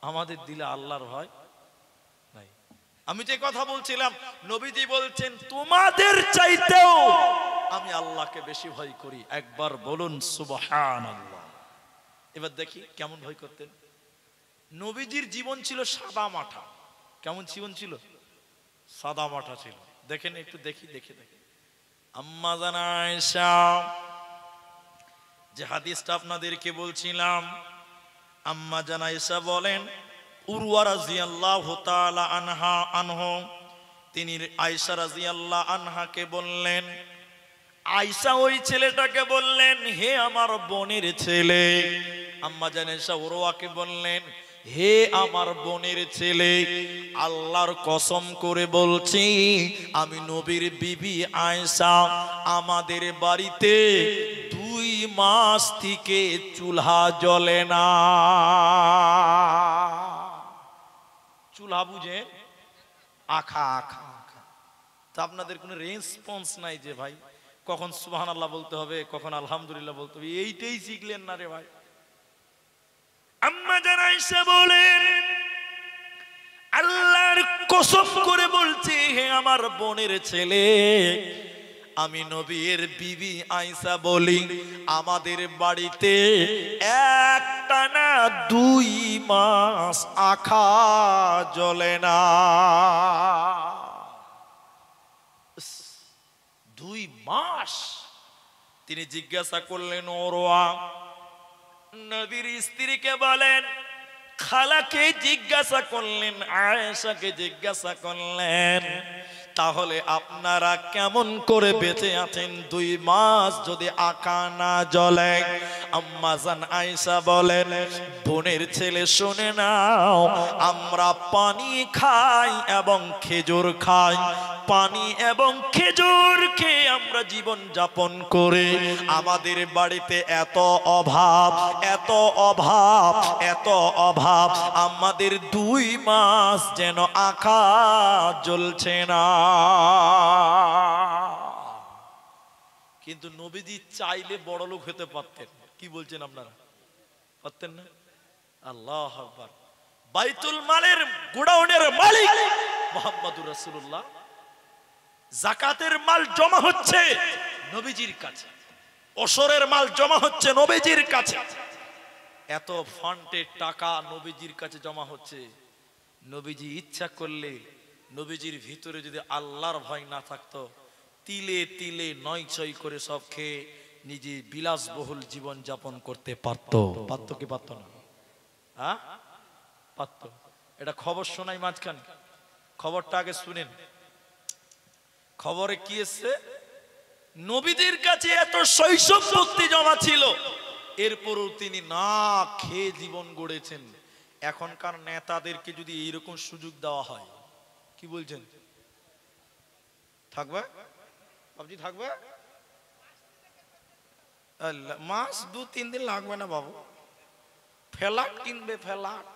আমাদের দিলে আল্লাহর ভয় নাই। আমি যে কথা বলছিলাম, নবীজি বলছেন তোমাদের চাইতেও আমি আল্লাহকে বেশি ভয় করি। একবার বলুন সুবহানাল্লাহ। এবার দেখি কেমন ভয় করতেন। নবীজির জীবন ছিল সাদা মাঠা। কেমন জীবন ছিল? সাদা মাঠা ছিল। দেখেন একটু, দেখি দেখে দেখে আম্মা জানা আয়েশা, যে হাদিসটা আপনাদেরকে বলছিলাম, আম্মা জানা আয়েশা বলেন, উরওয়া রাদিয়াল্লাহু তাআলা আনহু, তিনি আয়েশা রাদিয়াল্লাহু আনহাকে বললেন, আয়েশা ওই ছেলেটাকে বললেন, হে আমার বোনের ছেলে। আম্মা জানা আয়েশা উরওয়াকে বললেন, হে আমার বোনের ছেলে, আল্লাহর কসম করে বলছি, আমি নবীর বিবি আয়েশা, আমাদের বাড়িতে 2 মাস থেকে চুলহা জ্বলে না। চুলহা বুঝে? আখা আখা আখা। তা আপনাদের কোনো রেসপন্স নাই যে ভাই কখন সুবহানাল্লাহ বলতে হবে, কখন আলহামদুলিল্লাহ বলতে হবে, এইটাই শিখলেন না রে ভাই। আম্মা জান আয়েশা বলেন, আল্লাহর কসম করে বলছি, হে আমার বোনের ছেলে, আমি নবীর বিবি আয়েশা বলি, আমাদের বাড়িতে একটানা 2 মাস আখা জ্বলে না। 2 মাস। তিনি জিজ্ঞাসা করলেন, ওরওয়া নবীর স্ত্রীকে বলেন, খালাকে জিজ্ঞাসা করলেন, আয়েশাকে জিজ্ঞাসা করলেন, তাহলে আপনারা কেমন করে বেঁচে আছেন 2 মাস যদি আকা না জ্বলে? আম্মা জান আয়েশা বলেন, বোনের ছেলে শুনে নাও, আমরা পানি খাই এবং খেজুর খাই, পানি এবং খেজুর খেয়ে আমরা জীবন যাপন করে আমাদের বাড়িতে এত অভাব, এত অভাব, এত অভাব, আমাদের 2 মাস যেন আখা জ্বলছে না। কিন্তু নবীজি চাইলে বড় লোক হতে পারতেন। কি বলছেন আপনারা? পারতেন না? আল্লাহু আকবার। বাইতুল মালের গোডাউনের মালিক মুহাম্মদুর রাসূলুল্লাহ। যাকাতের মাল জমা হচ্ছে নবীজির কাছে, ওশরের মাল জমা হচ্ছে নবীজির কাছে। এত ফান্ডের টাকা নবীজির কাছে জমা হচ্ছে। নবীজি ইচ্ছা করলে, নবীজির ভিতরে যদি আল্লাহর ভয় না থাকতো, তিলে তিলে 9-6 করে সব খেয়ে নিজে বিলাসবহুল জীবন যাপন করতে পারত। পারত কি পারত না? হ্যাঁ পারত। এটা খবর শোনাই মাঝখানে, খবরটা আগে শুনেন। খবরে কি এসছে? নবীদের কাছে এত শৈশব শক্তি জমা ছিল, এরপরও তিনি না খেয়ে জীবন গড়েছেন। এখনকার নেতাদেরকে যদি এইরকম সুযোগ দেওয়া হয়, কি বলছেন? থাকবে বাবজি, থাকবে? মাস 2-3 দিন লাগবে না বাবু। ফ্ল্যাট কিনবে, ফ্ল্যাট।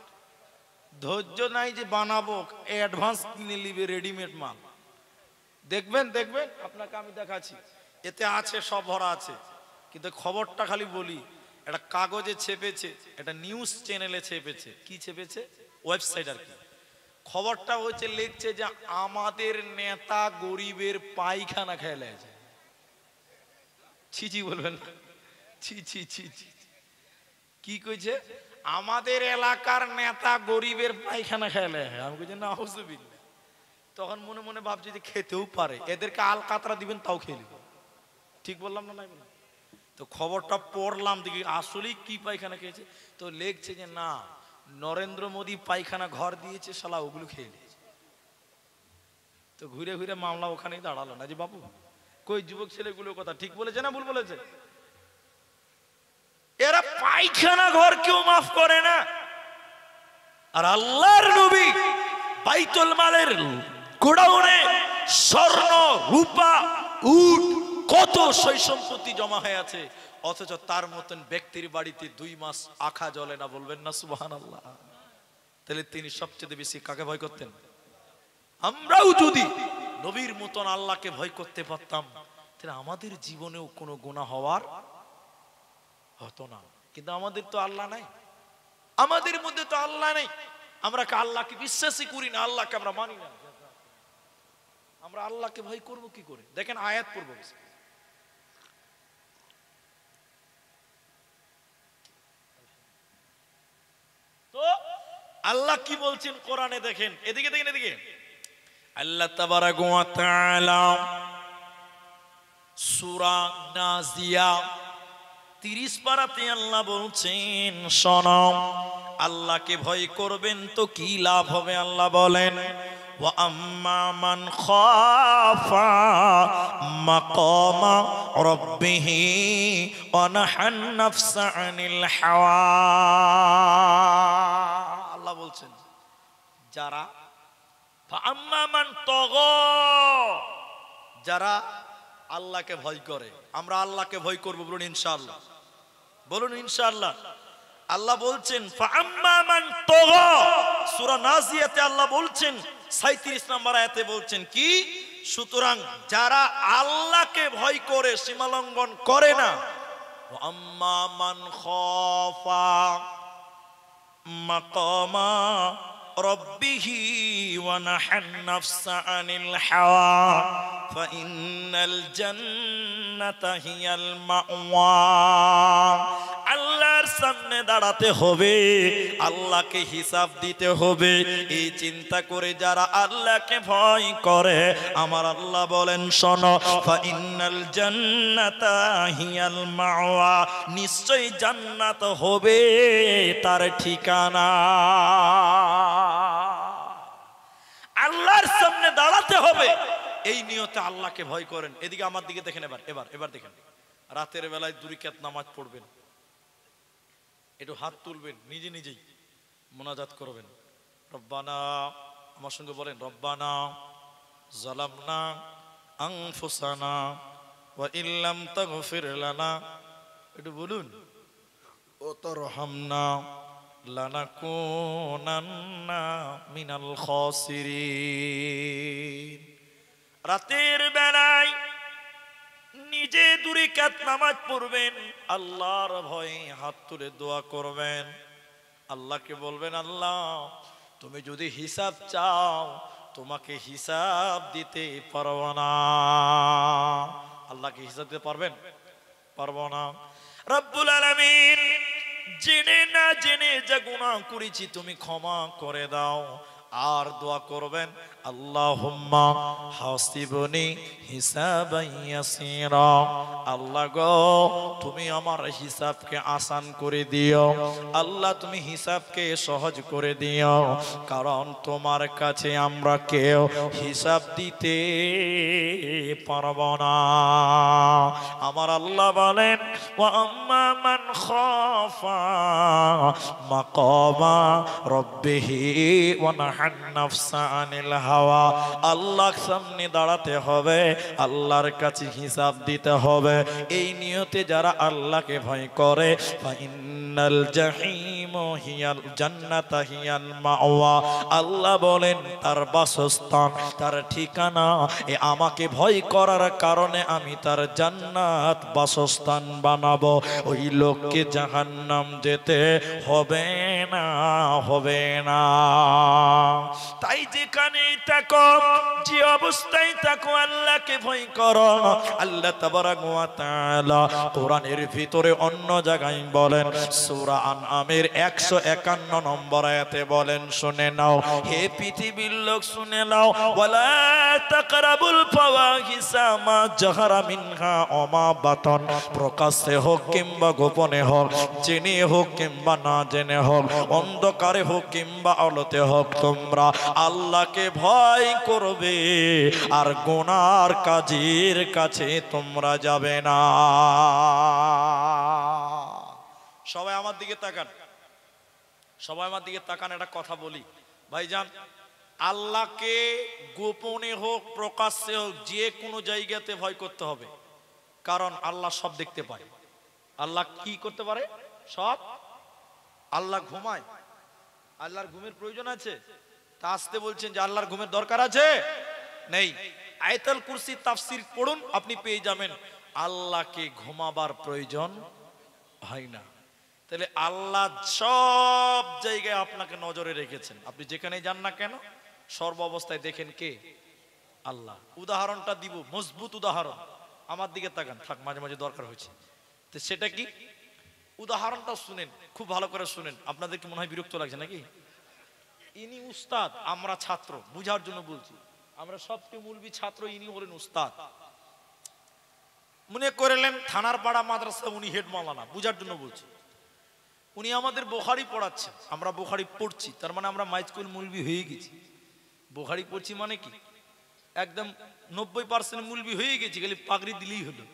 ধৈর্য নাই যে বানাবো, অ্যাডভান্স কিনে নিবে রেডিমেড মাল। দেখবেন দেখবেন, আপনাকে আমি দেখাচ্ছি, এতে আছে, সব ভরা আছে। কিন্তু খবরটা খালি বলি, একটা কাগজে ছেপেছে, একটা নিউজ চ্যানেলে ছেপেছে। কি ছেপেছে? ওয়েবসাইট আর কি। খবরটা হচ্ছে, লিখছে যে আমাদের নেতা গরিবের পায়খানা খেয়ে লেগেছে। ছি ছি বলবেন না, ছি ছি ছি ছি। কি কইছে? আমাদের এলাকার নেতা গরিবের পায়খানা খেয়ে লেগে। আমি কইছি না, হুজুবিল্লাহ। তখন মনে মনে ভাবছি যে খেতেও পারে, এদেরকে আল কাতরা দিবেন তাও খেয়ে নেব। ঠিক বললাম না? নাই বললাম? তো খবরটা পড়লাম, দেখি আসলেই কি পায়খানা খেয়েছে। তো লেখছে যে না, নরেন্দ্র মোদী পায়খানা ঘর দিয়েছে, শালা ওগুলো খেয়ে নিয়েছে। তো ঘুরে ঘুরে মামলা ওখানেই দাঁড়ালো না যে বাবু কই যুবক ছেলেগুলোর কথা ঠিক বলেছে না ভুল বলেছে? এরা পায়খানা ঘর কেউ মাফ করে না। আর আল্লাহর নবী বাইতুল মালের গোডাউনে স্বর্ণ রূপা উট কত সই সম্পত্তি জমা হয়ে আছে, অথচ তার মতন ব্যক্তির বাড়িতে 2 মাস আখা জ্বলে না। বলবেন না সুবহানাল্লাহ? তাহলে তিনি সবচেয়ে বেশি কাকে ভয় করতেন? আমরাও যদি নবীর মতন আল্লাহকে ভয় করতে পারতাম, তাহলে আমাদের জীবনেও কোনো গুনাহ হওয়ার হতো না। কিন্তু আমাদের তো আল্লাহ নাই, আমাদের মধ্যে তো আল্লাহ নেই। আমরা আল্লাহকে বিশ্বাসই করি না, আল্লাহকে আমরা মানি না। আমরা আল্লাহকে ভয় করব কি করে? দেখেন আয়াত পড়ব। তো আল্লাহ কি বলছেন কোরআনে দেখেন, এদিকে দেখেন, এদিকে। আল্লাহ তাবারাকা ওয়া তাআলা সূরা নাজিয়া 30 পারাতে আল্লাহ বলছেন, শোনো, আল্লাহকে ভয় করবেন তো কি লাভ হবে? আল্লাহ বলেন, ওয়া আম্মা মান খাফা মাকামা রাব্বিহি ওয়া নাহান নাফসা আনিল হাওয়া। আল্লাহ বলছেন, যারা আম্মা মান তাগা, যারা আল্লাহকে ভয় করে। আমরা আল্লাহকে ভয় করব, বলুন ইনশাআল্লাহ, বলুন ইনশাআল্লাহ। আল্লাহ বলছেন ফাআম্মা মান তাগা, সূরা নাজিয়াতে আল্লাহ বলছেন 37 নম্বর আয়াতে বলছেন কি? সুতরাং যারা আল্লাহকে ভয় করে, সীমালঙ্ঘন করে না। ওয়া আম্মা মান খাফা মাকামা রাব্বিহি ওয়া নাহান নাফসা আনিল হাওয়া ফাইন্নাল জান্নাতা হিয়াল মাওয়া। আল্লাহর সামনে দাঁড়াতে হবে, আল্লাহকে হিসাব দিতে হবে, এই চিন্তা করে যারা আল্লাহকে ভয় করে, আমার আল্লাহ বলেন শোনো, ফাইন্নাল জান্নাতা হিয়াল মাওয়া, নিশ্চয়ই জান্নাত হবে তার ঠিকানা। আল্লাহর সামনে দাঁড়াতে হবে, এই নিয়তে আল্লাহকে ভয় করেন। এদিকে আমার দিকে দেখেন, এবার দেখেন। রাতের বেলায় 2 রাকাত নামাজ পড়বেন, একটু হাত তুলবেন, নিজে নিজেই মোনাজাত করবেন। রব্বানা, আমার সঙ্গে বলেন, রব্বানা যালামনা আনফুসানা ওয়া ইল্লাম তাগফির লানা, একটু বলুন, ও তারহামনা লানাকুনান্না মিনাল খাসিরিন। রাতের বেলায় নিজে 2 রাকাত নামাজ পড়বেন, আল্লাহর ভয়ে হাত তুলে দোয়া করবেন। আল্লাহকে বলবেন, আল্লাহ তুমি যদি হিসাব চাও, তোমাকে হিসাব দিতে পারবো না। আল্লাহকে হিসাব দিতে পারবেন? পারবো না। রব্বুল আলামিন, জেনে না জেনে যা গুনাহ করেছি তুমি ক্ষমা করে দাও। আর দোয়া করবেন, আল্লাহুম্মা হাসিবনি হিসাবান ইয়াসীরা, আল্লাহ গো তুমি আমার হিসাবকে আসান করে দিও, আল্লাহ তুমি হিসাবকে সহজ করে দিও, কারণ তোমার কাছে আমরা কেউ হিসাব দিতে পারব না। আমার আল্লাহ বলেন, ওয়া আম্মা মান খাফা মাকামা রাব্বিহি ওয়া নাহান নাফসা আনিল হাওয়া, আল্লাহর সামনে দাঁড়াতে হবে, আল্লাহর কাছে হিসাব দিতে হবে। এই নিয়তে যারা আল্লাহকে ভয় করে, ফাইন্নাল জাহিম হিয়াল জান্নাতা হিয়াল মাওয়া, আল্লাহ বলেন তার বাসস্থান, তার ঠিকানা, এ আমাকে ভয় করার কারণে আমি তার জান্নাত বাসস্থান বানাবো। ওই লোককে জাহান্নাম যেতে হবে না, হবে না। তাই যেখানেই থাকো, যে অবস্থায় থাকো, আল্লাহকে ভয় করো। আল্লাহ তাবারাক ওয়া তাআলা কোরআনের ভিতরে অন্য জায়গায় বলেন, সূরা আনআমের 151 নম্বর আয়াতে বলেন, শুনে নাও হে পৃথিবীর লোক, শুনে নাও, ওয়ালা তাকরাবুল ফাওয়াহিসা মা জাহারা মিনহা ওয়া মা বাতান, প্রকাশ্যে হোক কিংবা গোপনে হোক, জেনে হোক কিংবা না জেনে হোক, অন্ধকারে হোক কিংবা আলোতে হোক, তোমরা আল্লাহকে ভয় করবে আর গুনার কাজের কাছে তোমরা যাবে না। সবাই আমার দিকে তাকান, সবাই আমার দিকে তাকান, একটা কথা বলি ভাইজান, আল্লাহকে গোপনে হোক প্রকাশ্যে হোক যে কোনো জায়গাতে ভয় করতে হবে, কারণ আল্লাহ সব দেখতে পায়। আল্লাহ কি করতে পারে? সব। আল্লাহ ঘুমায়, আল্লাহর ঘুমের প্রয়োজন আছে? তা আসতে বলছেন যে আল্লাহর ঘুমের দরকার আছে? নেই। আয়াতুল কুরসি তাফসীর পড়ুন, আপনি পেয়ে যাবেন আল্লাহকে ঘুমাবার প্রয়োজন হয় না। তাহলে আল্লাহ সব জায়গায় আপনাকে নজরে রেখেছেন, আপনি যেখানে যান না কেন সর্ব অবস্থায় দেখেন কে? আল্লাহ। উদাহরণটা দিব, মজবুত উদাহরণ, আমার দিকে তাকান, থাক মাঝে মাঝে দরকার হয়েছে। তো সেটা কি? উদাহরণটা শুনেন, খুব ভালো করে শুনেন, আপনাদেরকে মনে হয় বিরক্ত লাগছে নাকি? ইনি উস্তাদ, আমরা ছাত্র, বুঝার জন্য বলছি, আমরা সবটি মুলবি ছাত্র, ইনি হলেন উস্তাদ। মনে করলেন থানার পাড়া মাদ্রাসা উনি হেড মাওলানা, বুঝার জন্য বলছি। উনি আমাদের বুখারী পড়াচ্ছেন, আমরা বুখারী পড়ছি, তার মানে আমরা মাইজকুল মুলবি হয়ে গেছি। বুখারী পড়ছি মানে কি একদম 90% মুলবি হয়ে গেছি, খালি পাগড়ি দিলেই হলো।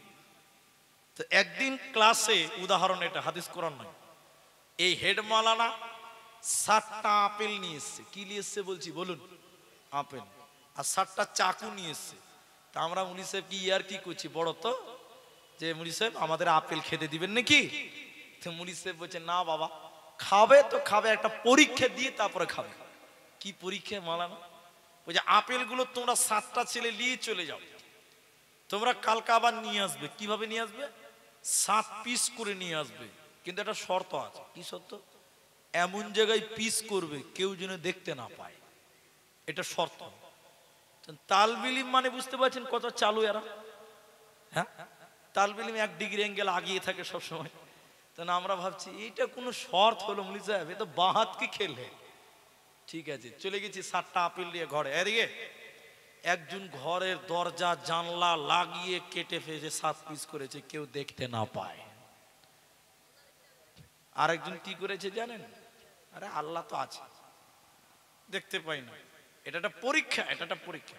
তো একদিন ক্লাসে, উদাহরণ এটা, হাদিস কোরআন নয়, এই হেড মাওলানা 7টা আপেল নিয়ে এসছে। কি নিয়ে এসছে বলছি, বলুন? আপেল। আর 7টা চাকু নিয়ে এসছে। তা আমরা মুলি সাহেব কি ইয়ার কি করছি, বড় তো, যে মুলি সাহেব আমাদের আপেল খেতে দিবেন নাকি? তো মুলি সাহেব বলছে, না বাবা, খাবে তো খাবে, একটা পরীক্ষা দিয়ে তারপরে খাবে। কি পরীক্ষা মাওলানা? বলছে আপেলগুলো তোমরা 7টা ছেলে নিয়ে চলে যাও, তোমরা কালকে আবার নিয়ে আসবে। কিভাবে নিয়ে আসবে? 7 পিস করে নিয়ে আসবে, কিন্তু একটা শর্ত আছে। কি শর্ত? এমন জায়গায় পিস করবে কেউ যেন দেখতে না পায়, এটা শর্ত। তালবিলিম মানে বুঝতে পারছেন কত চালু এরা? হ্যাঁ, তালবিলিম 1 ডিগ্রি অ্যাঙ্গেল আগিয়ে থাকে সবসময়। তো আমরা ভাবছি এইটা কোনো শর্ত হলো মুলি সাহেব, এ তো বাহাতকে খেলে। ঠিক আছে, চলে গেছি 7টা আপেল নিয়ে ঘরে। এদিকে একজন ঘরের দরজা জানলা লাগিয়ে কেটে ফেলে 7 পিস করেছে, কেউ দেখতে না পায়। আরেকজন কি করেছে জানেন? আরে আল্লাহ তো আছে, দেখতে পাই না, এটা একটা পরীক্ষা, এটা একটা পরীক্ষা,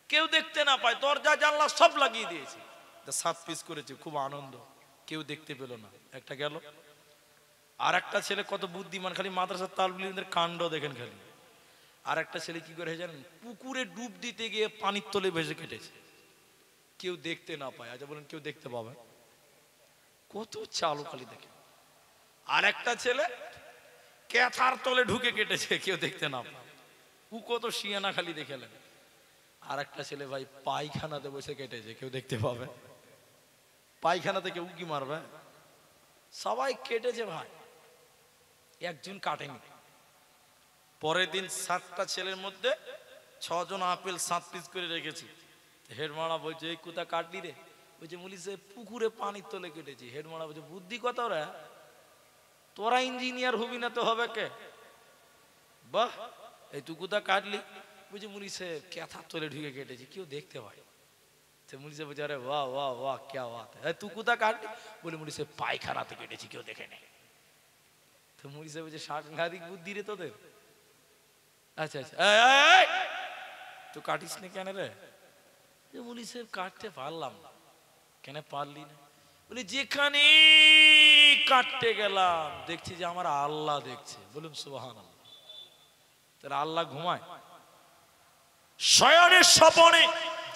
কেউ দেখতে না পায়, দরজা জানলা সব লাগিয়ে দিয়েছে, 7 পিস করেছে, খুব আনন্দ, কেউ দেখতে পেল না, একটা গেল। আর একটা ছেলে কত বুদ্ধিমান, খালি মাদ্রাসার তালবিলদের কাণ্ড দেখেন খালি। আর একটা ছেলে কি করে জানেন? পুকুরে ডুব দিতে গিয়ে পানির তলে ভেসে কেটেছে, কেউ দেখতে না পায়। আচ্ছা বলেন, কেউ দেখতে পাবে? কত চালু খালি দেখে। আর একটা ছেলে ক্যাথার তলে ঢুকে কেটেছে, কেউ দেখতে না পায়। ও কত শিয়ানা খালি দেখেলেন। আর একটা ছেলে ভাই পায়খানাতে বসে কেটেছে, কেউ দেখতে পাবে? পায়খানাতে কেউ কি মারবে? সবাই কেটেছে ভাই, একজন কাটেনি। পরের দিন 7টা ছেলের মধ্যে 6 জন আপেল 7 পিস করে রেখেছি। হেডমারা বলছে, এই কোথা কাটলি রে? বলছে মুলি সাহেব পুকুরে পানির তলে কেটেছি। হেডমারা বলছে, বুদ্ধি কত রে, তোরা ইঞ্জিনিয়ার হবি না তো হবে কে? বাহ, এই তুই কোথা কাটলি? বুঝি মুনি সাহেব ক্যাথা তোলে ঢুকে কেটেছি, কেউ দেখতে পায়। মুনি সাহেব বলছে আরে বাহ বাহ বাহ ক্যা বাত হ্যাঁ, তুই কোথা কাটলি? বলে মুনি সাহেব পায়খানাতে কেটেছি, কেউ দেখে নেই। তো মুনি সাহেব বলছে সাংঘাতিক বুদ্ধি রে তোদের। আচ্ছা আচ্ছা তুই কাটিস না কেন রে? মুনি সাহেব কাটতে পারলাম না। কেন পারলি না? বলে যেখানে কাটতে গেলাম দেখছি যে আমার আল্লাহ দেখছে। বলুন সুবহানাল্লাহ। তাহলে আল্লাহ ঘুমায়? শয়নের স্বপনে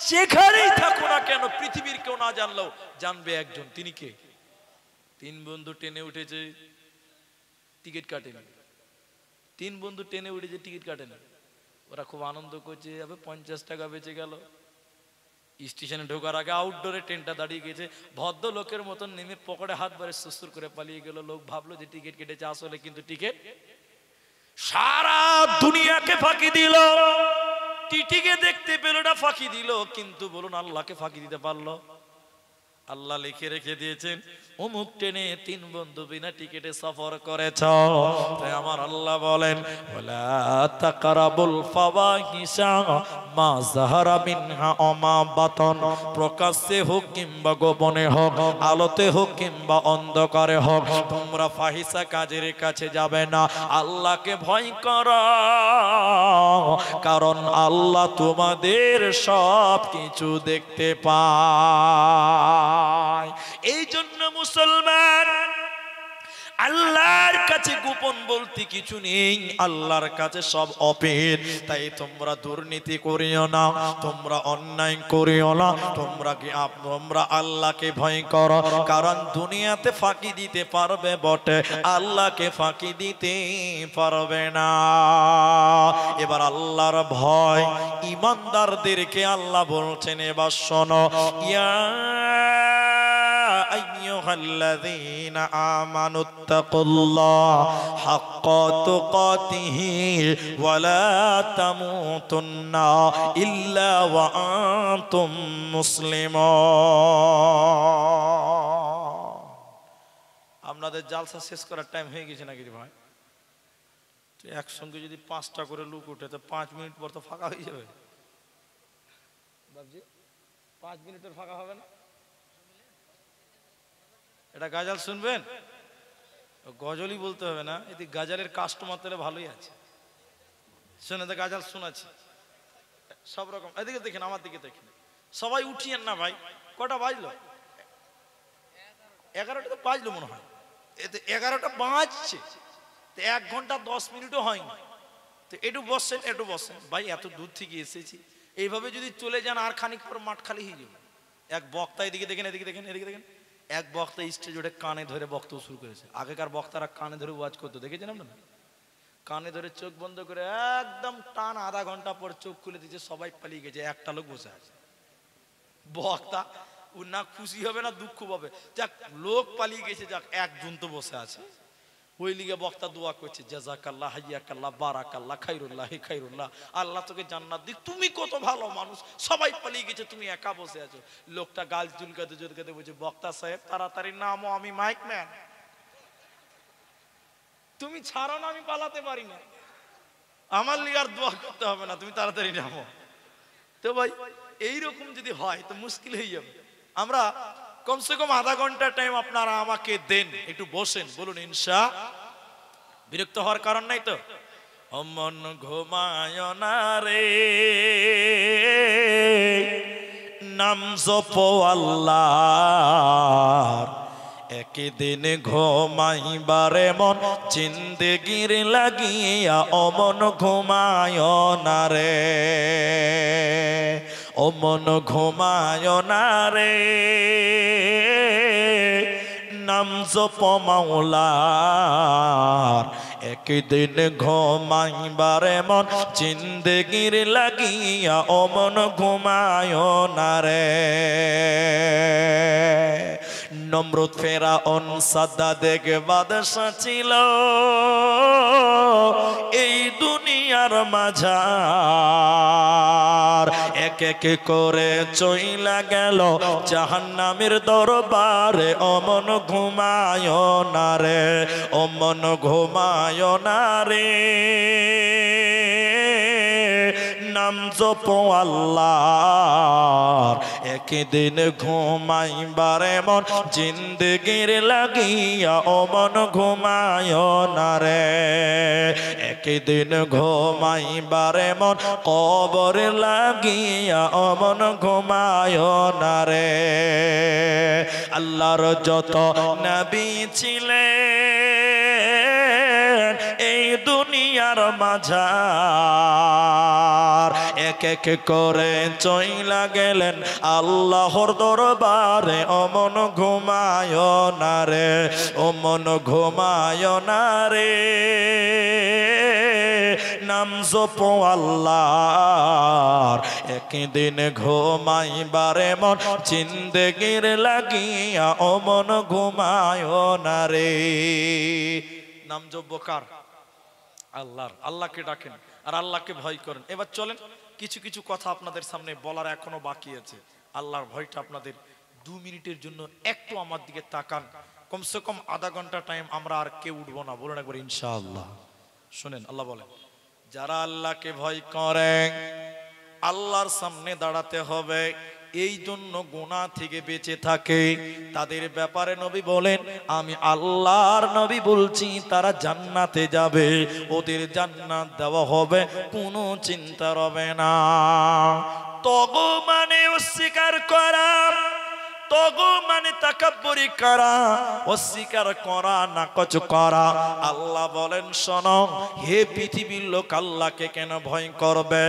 যেখানেই থাকো না কেন, পৃথিবীর কেউ না জানলেও জানবে একজন, তিনি কে? তিন বন্ধু ট্রেনে উঠেছে, টিকিট কাটেনি। তিন বন্ধু ট্রেনে উঠেছে, টিকিট কাটেনি। ওরা খুব আনন্দ করছে, 50 টাকা বেঁচে গেল। স্টেশনে ঢোকার আগে আউটডোরে ট্রেনটা দাঁড়িয়ে গেছে, ভদ্র লোকের মতন নেমে পকেটে হাত ভরে সুসুর করে পালিয়ে গেল। লোক ভাবলো যে টিকিট কেটেছে, আসলে কিন্তু টিকিট সারা দুনিয়াকে ফাঁকি দিল। টিটিকে দেখতে পেল না, ফাঁকি দিল, কিন্তু বলুন আল্লাহকে ফাঁকি দিতে পারলো? আল্লাহ লিখে রেখে দিয়েছেন অমুক ট্রেনে তিন বন্ধু বিনা টিকিটে সফর করেছ। তাই আমার আল্লাহ বলেন ওয়ালা তাকরাবুল ফাওয়াহিশা মা যাহারা মিনহা ওয়া মা বাতান, প্রকাশ্যে হোক কিংবা গোপনে হোক, আলোতে হোক কিংবা অন্ধকারে হোক, তোমরা ফাহিশা কাজের কাছে যাবে না। আল্লাহকে ভয় করো, কারণ আল্লাহ তোমাদের সব কিছু দেখতে পায়। এই জন্য মুসলমান, আল্লাহর কাছে গোপন বলতে কিছু নেই, আল্লাহর কাছে সব ওপেন। তাই তোমরা দুর্নীতি করিও না, তোমরা অন্যায় করিও না, তোমরা আল্লাহকে ভয় করো, কারণ দুনিয়াতে ফাঁকি দিতে পারবে বটে, আল্লাহকে ফাঁকি দিতে পারবে না। এবার আল্লাহর ভয় ঈমানদারদেরকে আল্লাহ বলছেন, এবার শোনো, ইয়া আইয়ুহাল্লাযীনা আমানুত্তাকুল্লাহ হাক্কা তুকাতিহি ওয়া লা তামুতুন্না ইল্লা ওয়া আনতুম মুসলিমুন। আপনাদের জালসা শেষ করার টাইম হয়ে গেছে নাকি ভাই? তো একসঙ্গে যদি 5টা করে লোক উঠে তো 5 মিনিট পর তো ফাঁকা হয়ে যাবে। বাবজি 5 মিনিটের ফাঁকা হবে না? এটা গাজাল শুনবেন? গজলই বলতে হবে না, এতে গাজালের কাস্টমার তাহলে ভালোই আছে। শুনে তো গাজাল শোনাচ্ছি সব রকম। এদিকে দেখেন, আমার দিকে দেখেন, সবাই উঠিয়েন না ভাই। কটা বাজলো? 11টা তো বাজলো মনে হয়। এতে 11টা বাজছে, 1 ঘন্টা 10 মিনিটও হয়নি। তো একটু বসছেন, একটু বসছেন ভাই, এত দূর থেকে এসেছি, এইভাবে যদি চলে যান আর খানিক পর মাঠ খালি হয়ে যাবে। এক বক্তা, এদিকে দেখেন, এদিকে দেখেন, এদিকে দেখেন, এক বক্তা স্টেজ ওঠে কানে ধরে বক্তব্য শুরু করেছে। আগেকার বক্তারা কানে ধরে ওয়াজ করতো, দেখেছেন আপনারা? কানে ধরে চোখ বন্ধ করে একদম টান, আধা ঘন্টা পর চোখ খুলে দিচ্ছে, সবাই পালিয়ে গেছে, একটা লোক বসে আছে। বক্তা ও না খুশি হবে না দুঃখ পাবে, যাক লোক পালিয়ে গেছে, যাক একজন তো বসে আছে। ওই লিগে বক্তা দোয়া করছে, জাযাকাল্লাহ হাইয়াকাল্লাহ বারাকাল্লাহ খাইরুল্লাহ খাইরুল্লাহ, আল্লাহ তোকে জান্নাত দিক, তুমি কত ভালো মানুষ, সবাই পালিয়ে গেছে, তুমি একা বসে আছো। লোকটা গাল চুলকাতে চুলকাতে বলছে, বক্তা সাহেব তাড়াতাড়ি নামো, আমি মাইক ম্যান, তুমি ছাড়ো না, আমি পালাতে পারি না, আমার লিগে আর দোয়া করতে হবে না, তুমি তাড়াতাড়ি নামো। তো ভাই এইরকম যদি হয় তো মুশকিল হয়ে যাবে। আমরা কমসে কম আধা ঘন্টা টাইম আপনারা আমাকে দেন, একটু বসেন, বলুন ইনশা। বিরক্ত হওয়ার কারণ নাই তো? অমন ঘুমায় না রে, নাম জপো আল্লাহর, একদিন ঘুমাইবারে মন জিন্দেগির লাগিয়া অমন ঘুমায় না রে, অমন ঘুমায় না রে, নাম জপ মাওলার, একদিন ঘুমাইবারে মন জিন্দেগির লাগিয়া অমন ঘুমায় না রে। নমরুদ ফেরাউন সাদ্দাদ বাদশা ছিল এই দুনিয়ার মাঝার, এক এক করে চইলা গেল জাহান্নামের দরবারে, অমন ঘুমায় না রে, অমন ঘুমায় না রে, জপো আল্লাহর, একদিন ঘুমাইবার মন জিন্দেগির লাগিয়া ও মন ঘুমায় না রে, একদিন ঘুমাইবার মন কবর লাগিয়া ও মন ঘুমায় না রে। আল্লাহর যত নবী ছিলেন এই দুনিয়ার মাঝার, এক এক করে চইলা গেলেন আল্লাহর দরবারে। ও মন ঘুমায় না রে, ও মন ঘুমায় না রে, নাম জপো আল্লাহর, একদিন ঘুমাইবারে মন জিন্দেগির লাগিয়া ও মন ঘুমায় না রে। নাম জপো কার? আল্লাহর। আল্লাহকে ডাকেন আর আল্লাহকে ভয় করেন। এবার চলেন কিছু কিছু কথা আপনাদের সামনে বলার এখনো বাকি আছে। আল্লাহর ভয়টা আপনাদের 2 মিনিটের জন্য একটু আমার দিকে তাকান। কমসে কম আধা ঘন্টা টাইম আমরা আর কেউ উঠবো না, বলুন একবার ইনশাআল্লাহ। শুনেন, আল্লাহ বলেন যারা আল্লাহকে ভয় করে আল্লাহর সামনে দাঁড়াতে হবে, এই জন্য গুনাহ থেকে বেঁচে থাকে, তাদের ব্যাপারে নবী বলেন আমি আল্লাহর নবী বলছি তারা জান্নাতে যাবে, ওদের জান্নাত দেওয়া হবে, কোনো চিন্তা হবে না। তগো মানে অস্বীকার করা, তগো মানে তাকাব্বুরি করা, অস্বীকার করা, নাকচ করা। আল্লাহ বলেন শোনো হে পৃথিবীর লোক, আল্লাহকে কেন ভয় করবে?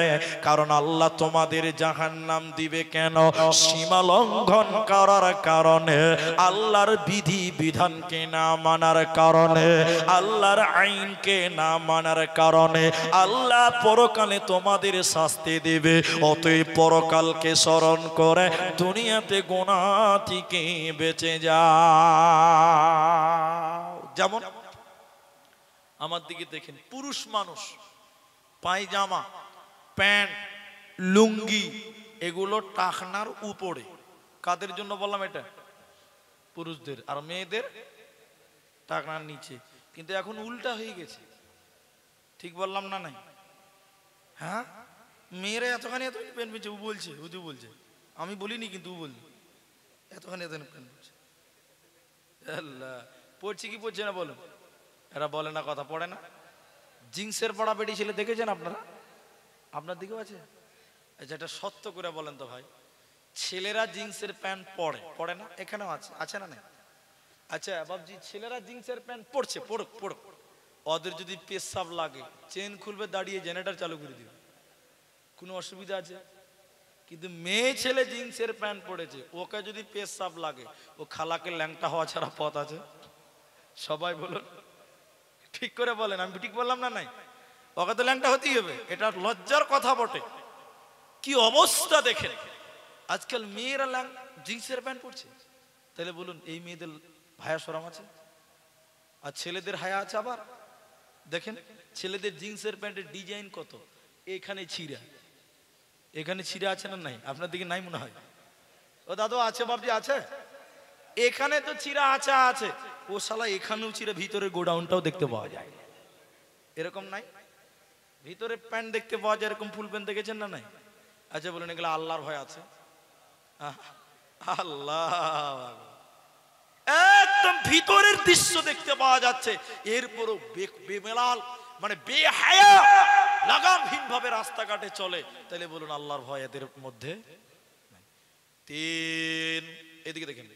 কারণ আল্লাহ তোমাদের জাহান্নাম দিবে কেন? সীমা লঙ্ঘন করার কারণে, আল্লাহর বিধি বিধানকে না মানার কারণে, আল্লাহর আইনকে না মানার কারণে আল্লাহ পরকালে তোমাদের শাস্তি দিবে। অতএব পরকালকে স্মরণ করে দুনিয়াতে গুনাহ থেকে বেঁচে যাও। যেমন আমার দিকে দেখেন, পুরুষ মানুষ পায়জামা, প্যান্ট, লুঙ্গি এগুলো টাকনার উপরে। কাদের জন্য বললাম এটা? পুরুষদের। আর মেয়েদের টাকনার নিচে। কিন্তু এখন উল্টা হয়ে গেছে, ঠিক বললাম না? নাই? হ্যাঁ, মেয়েরা এতখানি এতখানি প্যান্ট পেয়েছে, ও বলছে, ও বলছে, আমি বলিনি কিন্তু ও বলছে এতখানি এতখানি প্যান্ট পড়ছে। আল্লাহ, পড়ছে কি পড়ছে না বলুন? এরা বলে না, কথা পড়ে না। জিন্সের পড়া বেটি ছেলে দেখেছেন আপনারা? আপনার দিকেও আছে? আচ্ছা, এটা সত্য করে বলেন তো ভাই, ছেলেরা জিন্সের প্যান্ট পরে পড়ে না? এখানেও আছে, আছে না? নাই? আচ্ছা বাবজি, ছেলেরা জিন্সের প্যান্ট পরছে, পড়ুক পড়ুক, ওদের যদি পেশাব লাগে চেন খুলবে, দাঁড়িয়ে জেনারেটর চালু করে দিবে, কোনো অসুবিধা আছে? কিন্তু মেয়ে ছেলে জিন্সের প্যান্ট পরেছে, ওকে যদি পেশাব লাগে, ও খালাকে ল্যাংটা হওয়া ছাড়া পথ আছে? সবাই বলুন, ঠিক করে বলেন, আমি ঠিক বললাম না? নাই, ওকে তো ল্যাংটা হতেই হবে, এটা লজ্জার কথা বটে। কি অবস্থা দেখেন, আজকাল মেয়েরা জিন্সের প্যান্ট পরছে, তাহলে বলুন এই মেয়েদের হায়া শরম আছে? আর ছেলেদের হায়া আছে? আবার দেখেন ছেলেদের জিন্সের প্যান্টের ডিজাইন কত, এখানে ছিঁড়া, এখানে ছিঁড়া আছে না? নাই? আপনার দিকে নাই মনে হয়? ও দাদু আছে, বাবজি আছে, এখানে তো ছিঁড়া আছে, আছে, ও শালা এখানেও ছিঁড়া, ভিতরে গোডাউনটাও দেখতে পাওয়া যায়, এরকম নাই? ভিতরে প্যান্ট দেখতে পাওয়া যায়, এরকম ফুল প্যান্ট দেখেছেন না? নাই? আচ্ছা বলুন, এগুলো আল্লাহর ভয় আছে? আল্লাহ, একদম ভিতরের দৃশ্য দেখতে পাওয়া যাচ্ছে, এরপরও বেমেলাল মানে বেহায়া লাগামহীন ভাবে রাস্তাঘাটে চলে, তাহলে বলুন আল্লাহর ভয় এদের মধ্যে? তিন, এদিকে দেখেন,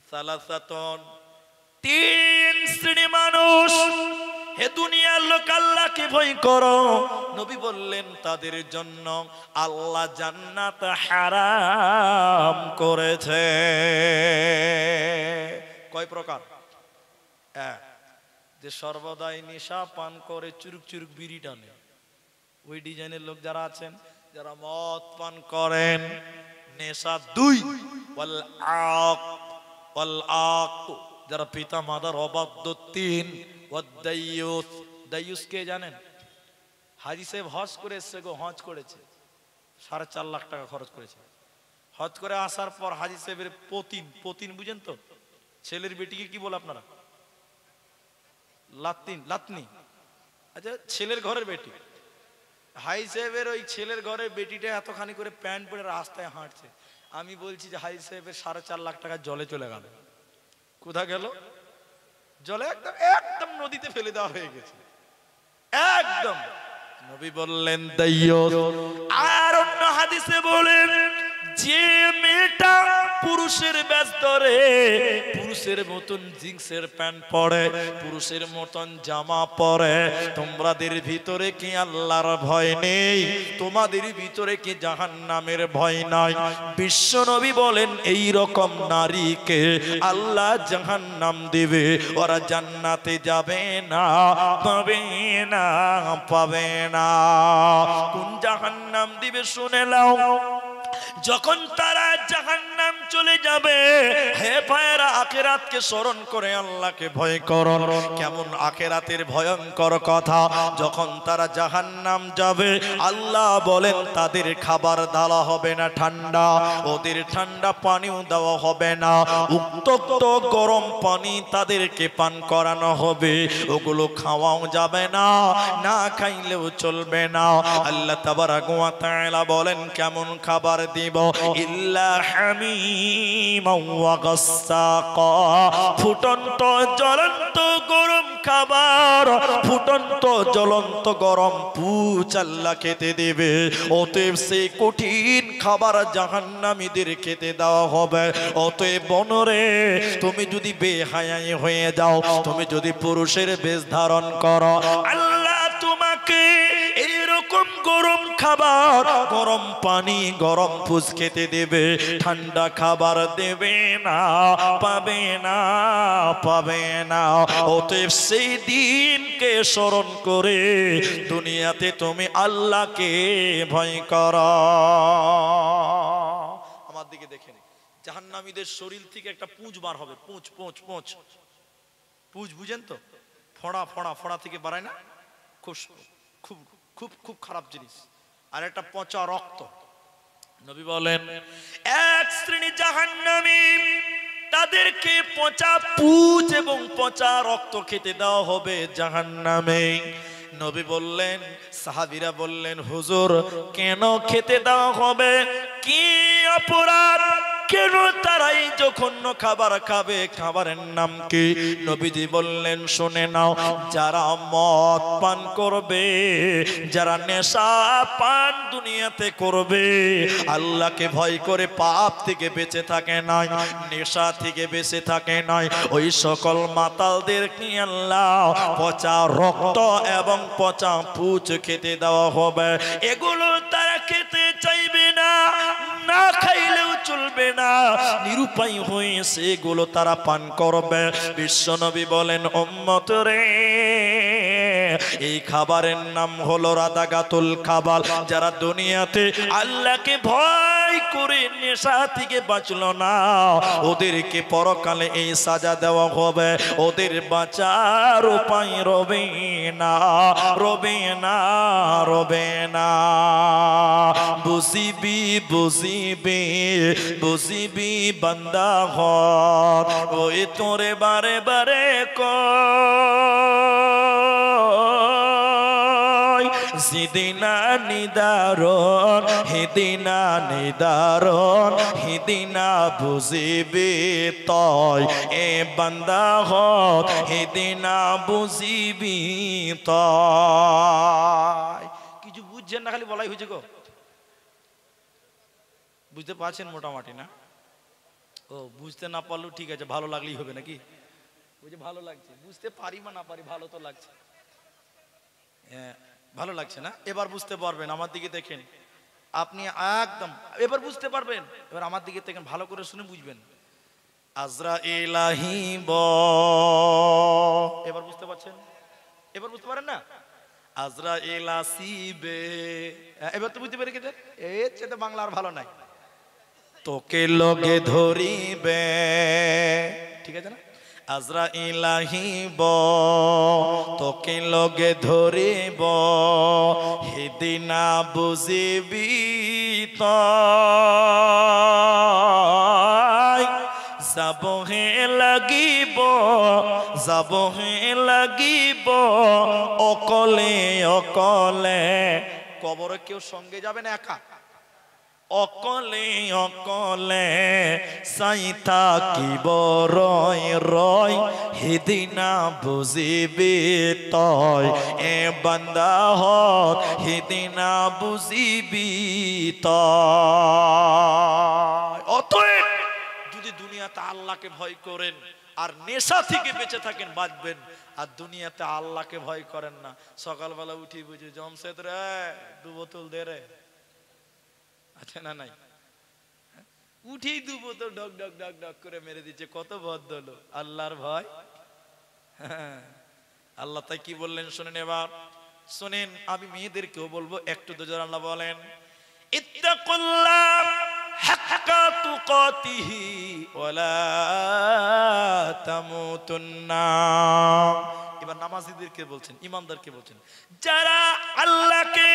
সালাসাতুন, তিন শ্রেণী মানুষ, হে দুনিয়ার লোক আল্লাহকে ভয় করো। নবী বললেন তাদের জন্য আল্লাহ জান্নাত হারাম করেছে। কয় প্রকার? যে সর্বদাই নেশা পান করে, চুরুক চুরুক বিড়ি টানে, ওই ডিজাইনের লোক যারা আছেন, যারা মদ পান করেন, নেশা। দুই, ওয়াল আক, ওয়াল আক, যারা পিতা মাতার অবাধ্য। তিন, ওয়াদাইয়ুস, দাইয়ুস কে জানেন? হাজি সাহেব হজ করে এসছে গো, হজ করেছে, 4.5 লাখ টাকা খরচ করেছে। হজ করে আসার পর হাজি সাহেবের পতিন, পতিন বুঝেন তো? ছেলের বেটিকে কি বলে আপনারা? লাতিন, লাতনি। আচ্ছা, ছেলের ঘরের বেটি, হাই সাহেবের ওই ছেলের ঘরে বেটিটা এতখানি করে প্যান্ট পরে রাস্তায় হাঁটছে, আমি বলছি যে হাই সাহেবের 4.5 লাখ টাকা জলে চলে গেল। কোথা গেল? জলে একদম একদম নদীতে ফেলে দেওয়া হয়ে গেছে একদম। নবী বললেন দাইয়্যুস। আর অন্য হাদিসে বলেন যে মেয়েটা পুরুষের বেশ ধরে, পুরুষের মতন জিন্সের প্যান্ট পরে, পুরুষের মতন জামা পরে, তোমাদের ভিতরে কি আল্লাহর ভয় নেই? তোমাদের ভিতরে কি জাহান্নামের ভয় নাই? বিশ্ব নবী বলেন এই রকম নারীকে আল্লাহ জাহান্নাম দিবে, ওরা জান্নাতে যাবে না, পাবে না, পাবে না। কোন জাহান্নাম দিবে শুনে নাও। যখন তারা জাহান্নাম চলে যাবে, হে ভাইরা আখিরাতকে স্মরণ করে আল্লাহকে ভয় করো। কেমন আখিরাতের ভয়ঙ্কর কথা। যখন তারা জাহান্নাম যাবে, আল্লাহ বলেন তাদের খাবার দেওয়া হবে না ঠান্ডা, ওদের ঠান্ডা পানিও দেওয়া হবে না, উত্তপ্ত গরম পানি তাদেরকে পান করানো হবে, ওগুলো খাওয়াও যাবে না, না খাইলেও চলবে না। আল্লাহ তাবারাক ওয়া তাআলা বলেন কেমন খাবার দিব? ইল্লা হামিমান ওয়া গাসসাকা, ফুটন্ত জ্বলন্ত গরম খাবার, ফুটন্ত জ্বলন্ত গরম পুচ আল্লাহ খেতে দেবে। অতএব সেই কঠিন খাবার জাহান্নামীদের খেতে দেওয়া হবে। অতএব বনরে, তুমি যদি বেহায়াই হয়ে যাও, তুমি যদি পুরুষের বেশ ধারণ করো, আল্লাহ তোমাকে এরকম গরম খাবার, গরম পানি, গরম পুষ খেতে দেবে, ঠান্ডা খাবার দেবে না, পাবে না, পাবে না। অতএব সেই দিনকে স্মরণ করে দুনিয়াতে তুমি আল্লাহকে ভয় করো। আমার দিকে দেখেন, জাহান্নামীদের শরীর থেকে একটা পুঁজ বার হবে, পুঁজ পুঁজ পুঁজ পুঁজ, বুঝেন তো? ফোঁড়া ফোঁড়া ফোঁড়া থেকে বাড়ায় না, খুব খুব খুব খুব খারাপ জিনিস। আর একটা পচা রক্ত। নবী বলেন এক শ্রেণী জাহান্নামী, তাদেরকে পচা পুঁজ এবং পচা রক্ত খেতে দেওয়া হবে জাহান্নামে। নবী বললেন, সাহাবীরা বললেন হুজুর কেন খেতে দেওয়া হবে? কি অপরাধ? কেন তারা এই জঘন্য খাবার খাবে? খাবারের নাম কি? নবীজি বললেন শুনে নাও, যারা মদ পান করবে, যারা নেশা পান দুনিয়াতে করবে, আল্লাহকে ভয় করে পাপ থেকে বেঁচে থাকে নাই, নেশা থেকে বেঁচে থাকে নাই, ওই সকল মাতালদের কি আল্লাহ পচা রক্ত এবং পচা পুঁজ খেতে দেওয়া হবে। এগুলো তারা খেতে চাইবে না, না খাইলেও চলবে না, নিরুপায় হয়ে সেগুলো তারা পান করবে। বিশ্বনবী বলেন উম্মত রে, এই খাবারের নাম হলো রাদাগাতুল খাবার। যারা দুনিয়াতে আল্লাহকে ভয় করে নেশা থেকে বাঁচলো না, ওদেরকে পরকালে এই সাজা দেওয়া হবে, ওদের বাঁচার উপায় রবে না, রবে না, রবে না। বুঝিবি বুঝিবি বুঝিবি বান্দা ঘর, ওই তোরে বারে বারে কয় সিদিনা নিদারণ, হিদিনা নিদারণ, হিদিনা বুঝিবি তয়, এ বান্দা ঘর হিদিনা বুঝিবি তয়। কিছু বুঝছেন না, খালি বলাই হয়েছে গো। বুঝতে পারছেন মোটামুটি না? ও বুঝতে না পারলেও ঠিক আছে, ভালো লাগলেই হবে নাকি? বুঝে ভালো লাগছে, বুঝতে পারি বা না পারি ভালো তো লাগছে। হ্যাঁ ভালো লাগছে না? এবার বুঝতে পারবেন, আমার দিকে দেখেন, আপনি একদম এবার বুঝতে পারবেন। এবার আমার দিকে দেখেন, ভালো করে শুনে বুঝবেন। আজরাইল আহিব, এবার বুঝতে পারছেন? এবার বুঝতে পারেন না? আজরাইল আসিবে, এবার তো বুঝতে পেরে গেছেন। এর চেয়ে বাংলা আর ভালো নাই। তোকে লগে ধরিবে, ঠিক আছে না? আজরাইল আহিব, তোকে লগে ধরিব, হিদিনা বুঝিবি তয়, যাবহে লাগিব, যাবহে লাগিব, অকলে অকলে কবরে কেউ সঙ্গে যাবেন একা, অকলে অকলে সাইতা কি বরয় রয় হিদিনা বুঝিবি তয় এ বান্দা হক হিদিনা বুঝিবি তয়। অতএব যদি দুনিয়াতে আল্লাহকে ভয় করেন আর নেশা থেকে বেঁচে থাকেন বাঁচবেন, আর দুনিয়াতে আল্লাহকে ভয় করেন না, সকালবেলা উঠি বুঝি জমশেদ রে 2 বোতল দে রে, আচ্ছা না নাই, উঠেই 2 বোতল ডক ডক ডক ডক করে মেরে দিচ্ছে, কত বদ্ধ লোক। আল্লাহর ভয়, আল্লাহ তাই কি বললেন শুনেন, এবার শুনেন। আমি মেয়েদেরকেও বলবো একটু দুজন, আল্লাহ বলেন ইত্তাকুল্লাহ হাক্কা তুকাতিহি ওয়ালা তামুতুন্না। এবার নামাজীদেরকে বলছেন, ইমানদারকে বলছেন, যারা আল্লাহকে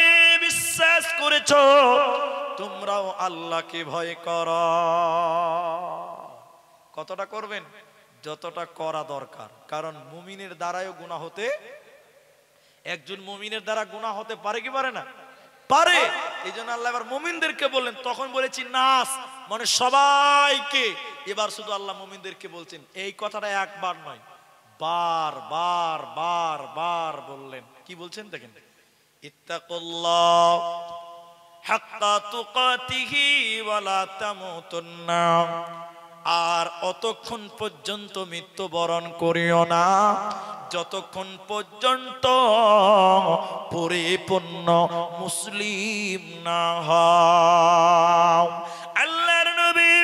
বিশ্বাস করেছো তোমরাও আল্লাহকে ভয় করো। কতটা করবেন? যতটা করা দরকার, কারণ মুমিনের দ্বারাও গুনাহ হতে, একজন মুমিনের দ্বারা গুনাহ হতে পারে কি পারে না? পারে। এই জন্য আল্লাহ এবার মুমিনদেরকে বললেন, তখন বলেছি নাস মানে সবাইকে, এবার শুধু আল্লাহ মুমিনদেরকে বলছেন। এই কথাটা একবার নয়, বার বার বার বার বললেন। কি বলছেন দেখেন, ইত্তাকুল্লাহ হাক্কা তুকাতিহি ওয়ালা তামুতুন্না, আর অতক্ষণ পর্যন্ত মৃত্যুবরণ করিও না যতক্ষণ পর্যন্ত পরিপূর্ণ মুসলিম না হও। আল্লাহর নবী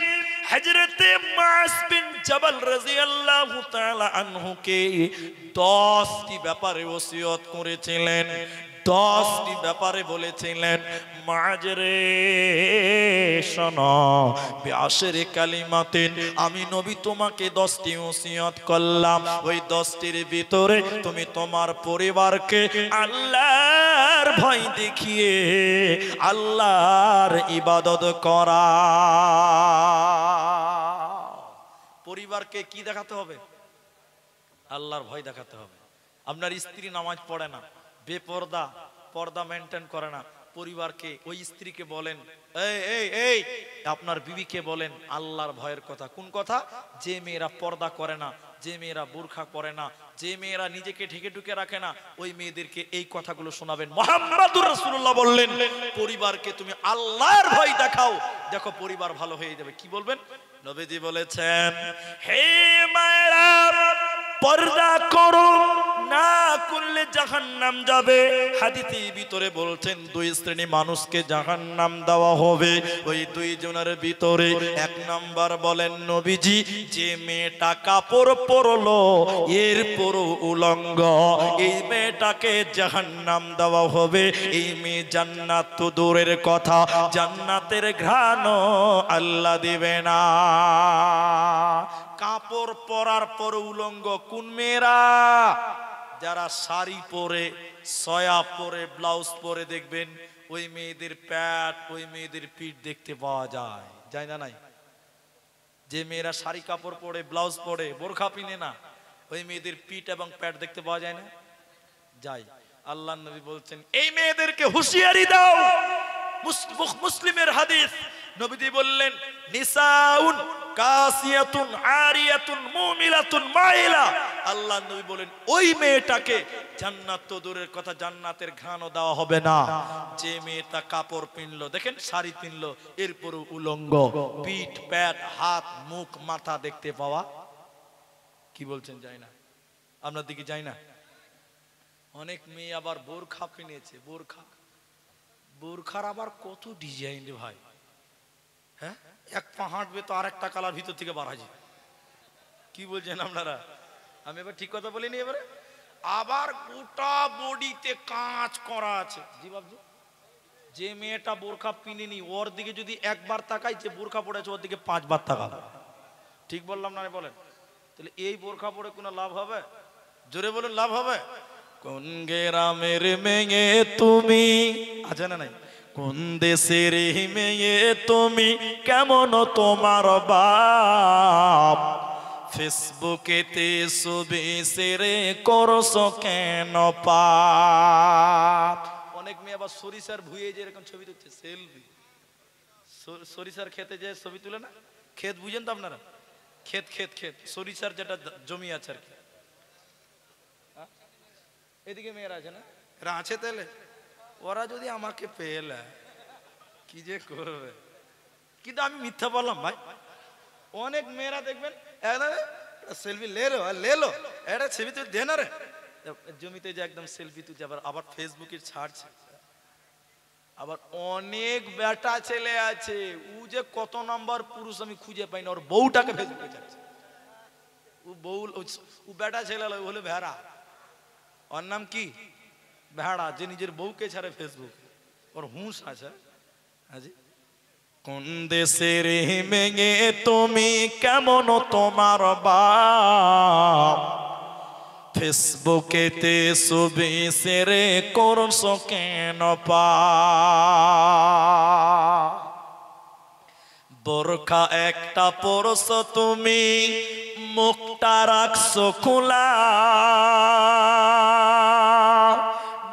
হযরতে মুআজ বিন জাবাল রাদিয়াল্লাহু তাআলা আনহুকে 10টি ব্যাপারে ওসিয়ত করেছিলেন, 10টি ব্যাপারে বলেছিলেন, মুআজ রে শোনো, বিআশরি কালিমাতিন, আমি নবী তোমাকে 10টি ওসিয়ত করলাম, ওই 10টির ভিতরে তুমি তোমার পরিবারকে আল্লাহর ভয় দেখিয়ে আল্লাহর ইবাদত করা। পরিবারকে কি দেখাতে হবে? আল্লাহর ভয় দেখাতে হবে। আপনার স্ত্রী নামাজ পড়ে না, বেপর্দা, পর্দা মেনটেন করে না, পরিবারকে, ওই স্ত্রীকে বলেন, এই এই এই আপনার বিবিকে বলেন আল্লাহর ভয়ের কথা। কোন কথা? যে মেয়েরা পর্দা করে না, যে মেয়েরা বোরখা পরে না, যে মেয়েরা নিজেকে ঢেকে ঢুকে রাখে না, ওই মেয়েদেরকে এই কথাগুলো শোনাবেন। মুহাম্মদুর রাসূলুল্লাহ বললেন, পরিবারকে তুমি আল্লাহর ভয় দেখাও, দেখো পরিবার ভালো হয়ে যাবে। কি বলবেন? নবীজি বলেছেন, হে মায়েরা পর্দা করো, না করলে জাহান্নাম যাবে। হাদিসের ভিতরে বলছেন 2 শ্রেণী মানুষকে জাহান্নাম দেওয়া হবে। ওই 2 জনের ভিতরে 1 নাম্বার বলেন নবীজি, যে মেয়েটা কাপড় পরলো এরপরও উলঙ্গ, এই মেয়েটাকে জাহান্নাম দেওয়া হবে। এই মেয়ে জান্নাত তো দূরের কথা, জান্নাতের ঘ্রাণও আল্লাহ দিবে না। কাপড় পরার পর উলঙ্গ কোন মেয়েরা? যারা শাড়ি পরে, সয়া পরে, ব্লাউজ পরে দেখবেন ওই মেয়েদের প্যাট, ওই মেয়েদের পিঠ দেখতে পাওয়া যায়, যায় না? নাই? যে মেয়েরা শাড়ি কাপড় পরে, ব্লাউজ পরে, বোরখা পিনে না, ওই মেয়েদের পিঠ এবং প্যাট দেখতে পাওয়া যায় না? যায়। আল্লাহর নবী বলছেন, এই মেয়েদেরকে হুঁশিয়ারি দাও। মুসলিমের হাদিস, নবীজি বললেন, নিসাউন কাসিয়াতুন আরিয়াতুন মুমিলাতুন মাইলা। আল্লাহর নবী বলেন, ওই মেয়েটাকে জান্নাত তো দূরের কথা, জান্নাতের ঘ্রাণও দেওয়া হবে না। যে মেয়েটা কাপড় পিনলো, দেখেন শাড়ি পিনলো, এরপরও উলঙ্গ, পিঠ প্যাট হাত মুখ মাথা দেখতে পাওয়া, কি বলছেন যায় না? আপনার দিকে যায় না? অনেক মেয়ে আবার বোরখা পিনেছে, বোরখা, বোরখার আবার কত ডিজাইন রে ভাই। হ্যাঁ, এক পা হাঁটবে তো আরেকটা কালার ভিতর থেকে বার হয়। কি বলছেন আপনারা? আমি এবার ঠিক কথা বলিনি এবারে? আবার গোটা বডিতে কাঁচ করা আছে। জি বাবজি, যে মেয়েটা বোরখা পিনেনি ওর দিকে যদি একবার তাকাই, যে বোরখা পড়েছে ওর দিকে 5 বার তাকাবে। ঠিক বললাম না? বলেন, তাহলে এই বোরখা পরে কোনো লাভ হবে? জোরে বলুন, লাভ হবে? কোন গ্রামের মেয়ে তুমি, আছে না নাই? কোন দেশের মেয়ে তুমি, কেমন তোমার বাপ, ফেসবুকেতে ছবি শেয়ার করছো কেন পাপ? অনেক মেয়ে আবার সরিষার ভুঁয়ে যে এরকম ছবি তুলছে, সেলফি। সরিষার খেতে যে ছবি তুলে না, ক্ষেত বুঝেন তো আপনারা, ক্ষেত ক্ষেত ক্ষেত সরিষার যেটা জমি আছে আর কি, এদিকে মেয়েরা আছে না, এরা আছে তাহলে ওরা যদি আমাকে পেলে কি যে করবে। কিন্তু আমি মিথ্যা বললাম ভাই, অনেক মেয়েরা দেখবেন সেলফি লে লো এটা ছবি তুই দে না রে, জমিতে যে একদম সেলফি তুলছে, আবার ফেসবুকে ছাড়ছে। আবার অনেক বেটা ছেলে আছে ও যে কত নম্বর পুরুষ আমি খুঁজে পাই না, ওর বউটাকে ফেসবুকে ছাড়ছে। ও বউ, ও বেটা ছেলে হলো ভেড়া, ওর নাম কি ভেড়া, যে নিজের বউকে ছাড়ে ফেসবুক, ওর হুঁশ আছে। হাজি কোন দেশের মেয়ে তুমি, কেমন তোমার বাপ, ফেসবুকেতে ছবি সেরে করছো কেন পা, বোরখা একটা পরছো তুমি, মুখটা রাখছো খোলা,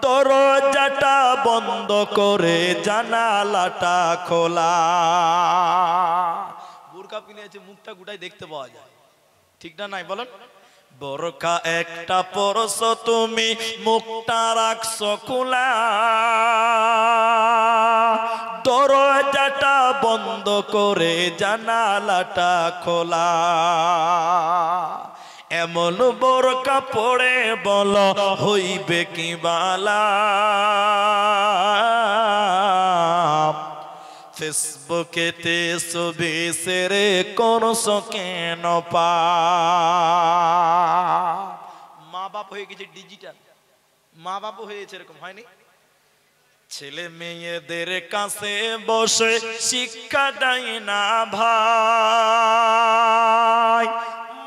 দরজাটা বন্ধ করে জানালাটা খোলা। বোরকা পিনেছে, মুখটা গোটাই দেখতে পাওয়া যায়, ঠিক না নাই বলেন? বোরকা একটা পরছো তুমি, মুখটা রাখছো খোলা, দরজাটা বন্ধ করে জানালাটা খোলা। এমন বোরকা পড়ে বলো হইবে কি বালা, ফেসবুকেতে ছবি সেরে করছো কেন পা। মা বাপ হয়ে গেছে ডিজিটাল, মা বাপ হয়েছে এরকম হয়নি। ছেলে মেয়েদের কাছে বসে শিক্ষা দেয় না ভাই,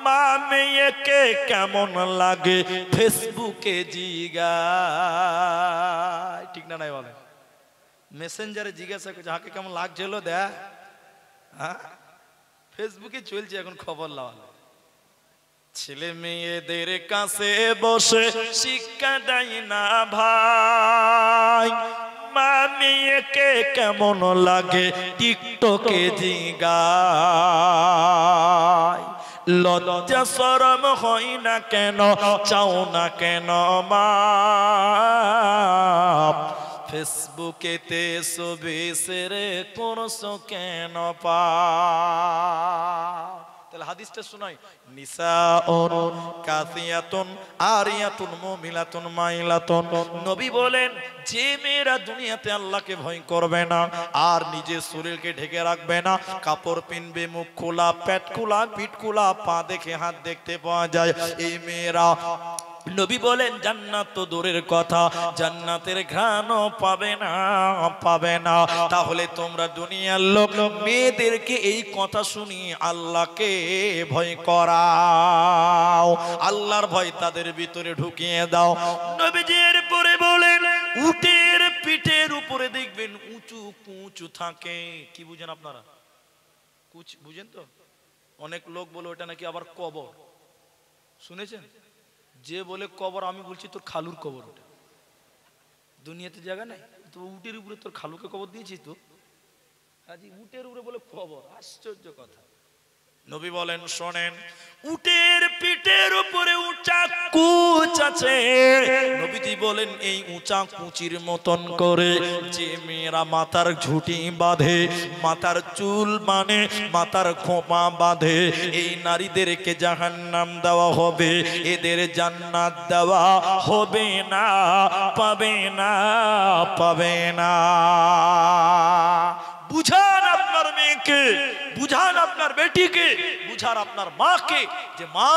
মা মেয়েকে কেমন লাগে ফেসবুকে জিগায়, ঠিক না নাই বলে? মেসেঞ্জারে জিজ্ঞাসা করছে হাকে কেমন লাগছিল দেখ, হ্যাঁ ফেসবুকে চলছে এখন খবর লওয়া। ছেলে মেয়েদের কাছে বসে শিক্ষা দেয় না ভাই, মা মেয়েকে কেমন লাগে টিকটকে জিগায়। লজ্জা শরম হয় না কেন, চাও না কেন মা, ফেসবুকেতে ছবি সেরে করছো কেন পা। তাহলে হাদিসটা শোনাই, নিসাউন কাসিয়াতুন আরিয়াতুন মুমিলাতুন মাইলাতুন। নবী বলেন যে মেয়েরা দুনিয়াতে আল্লাহকে ভয় করবে না আর নিজের শরীরকে ঢেকে রাখবে না, কাপড় পিনবে, মুখ খোলা, পেট খোলা, পিঠ খোলা, পা দেখে হাত দেখতে পাওয়া যায়, এই মেয়েরা নবী বলেন জান্নাত তো দূরের কথা, জান্নাতের ঘ্রাণও পাবে না, পাবে না। তাহলে তোমরা দুনিয়ার লোক মেয়েদেরকে এই কথা শুনি আল্লাহকে ভয় করাও, আল্লাহর ভয় তাদের ভিতরে ঢুকিয়ে দাও। নবীজি এরপরে বলেন উটের পিঠের উপরে দেখবেন উঁচু কুঁচু থাকে, কি বুঝেন আপনারা? কুচ বুঝেন তো? অনেক লোক বলে ওটা নাকি আবার কবর, শুনেছেন? যে বলে কবর, আমি বলছি তোর খালুর কবর, ওটা দুনিয়াতে জায়গা নাই তো, উটের উপরে তোর খালুকে কবর দিয়েছিস তো, আজ উটের উপরে বলে কবর, আশ্চর্য কথা। নবী বলেন শোনেন, উটের পিঠের উপরে উঁচা কুচ আছে, নবীজি বলেন এই উঁচা কুচির মতন করে যে মেয়েরা মাথার ঝুঁটি বাঁধে, মাথার চুল মানে মাথার খোপা বাঁধে, এই নারীদেরকে জাহান্নাম দেওয়া হবে, এদের জান্নাত দেওয়া হবে না, পাবে না, পাবে না। বুঝান আপনার মেয়েকে, বুঝান আপনার বেটিকে, বুঝান আপনার মাকে যে মা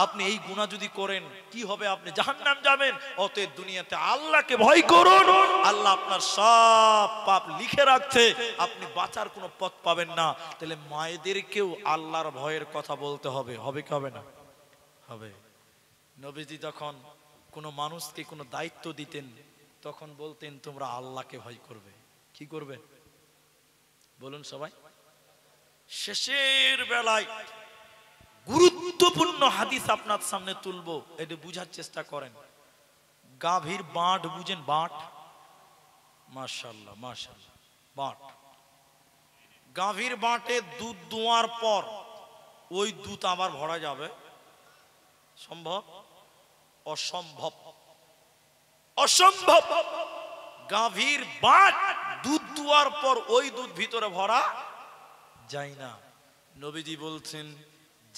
আপনি এই গুনাহ যদি করেন কি হবে, আপনি জাহান্নাম যাবেন, অতএব দুনিয়াতে আল্লাহকে ভয় করুন, আল্লাহ আপনার সব পাপ লিখে রাখছে, আপনি বাঁচার কোনো পথ পাবেন না। তাহলে মায়েদেরকেও আল্লাহর ভয়ের কথা বলতে হবে, হবে কি হবে না? হবে। নবীজি যখন কোনো মানুষকে কোনো দায়িত্ব দিতেন তখন বলতেন তোমরা আল্লাহকে ভয় করবে। কি করবে বলুন সবাই? শেষের বেলায় গুরুত্বপূর্ণ হাদিস আপনার সামনে তুলবো, এটা বুঝার চেষ্টা করেন। গাভীর বাঁট বুঝেন? বাঁট মাশাআল্লাহ মাশাআল্লাহ। বাট গাভীর বাটে দুধ দোয়ার পর ওই দুধ আবার ভরা যাবে? সম্ভব? অসম্ভব, অসম্ভব। গাভীর বাট দুধ দুয়ার পর ওই দুধ ভিতরে ভরা যায় না। নবীজি বলছেন,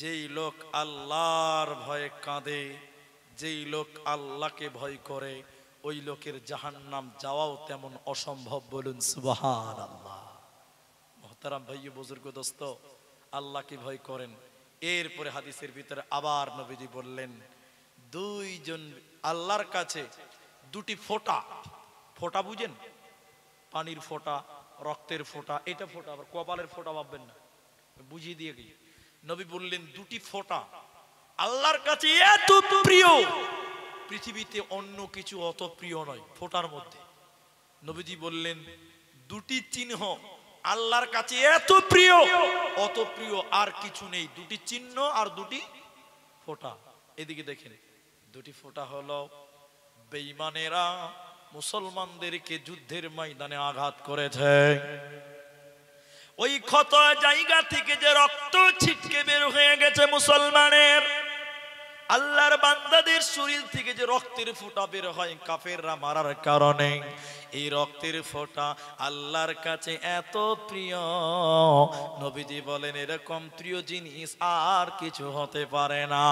যেই লোক আল্লাহর ভয়ে কাঁদে, যেই লোক আল্লাহকে ভয় করে, ওই লোকের জাহান্নাম যাওয়াও তেমন অসম্ভব। বলুন সুবহানাল্লাহ। মোহতারাম ভাই বুজুর্গ দোস্ত, আল্লাহকে ভয় করেন। এরপরে হাদিসের ভিতরে আবার নবীজি বললেন, দুইজন আল্লাহর কাছে দুটি ফোঁটা, ফোঁটা বুঝেন? পানির ফোঁটা, রক্তের ফোঁটা, এটা ফোঁটা, আবার কপালের ফোঁটা ভাববেন না, বুঝিয়ে দিয়ে গিয়ে নবী বললেন দুটি ফোঁটা আল্লাহর কাছে এত প্রিয়, পৃথিবীতে অন্য কিছু অত প্রিয় নয়। ফোঁটার মধ্যে নবীজি বললেন দুটি চিহ্ন আল্লাহর কাছে এত প্রিয়, অত প্রিয় আর কিছু নেই। দুটি চিহ্ন আর দুটি ফোঁটা। এদিকে দেখেন, দুটি ফোঁটা হলো বেঈমানেরা মুসলমানদেরকে যুদ্ধের ময়দানে আঘাত করেছে, ওই ক্ষত জায়গা থেকে যে রক্ত ছিটকে বের হয়ে গেছে মুসলমানের, আল্লাহর বান্দাদের শরীর থেকে যে রক্তের ফোঁটা বের হয় কাফেররা মারার কারণে, এই রক্তের ফোঁটা আল্লাহর কাছে এত প্রিয়, নবীজি বলেন এরকম প্রিয় জিনিস আর কিছু হতে পারে না।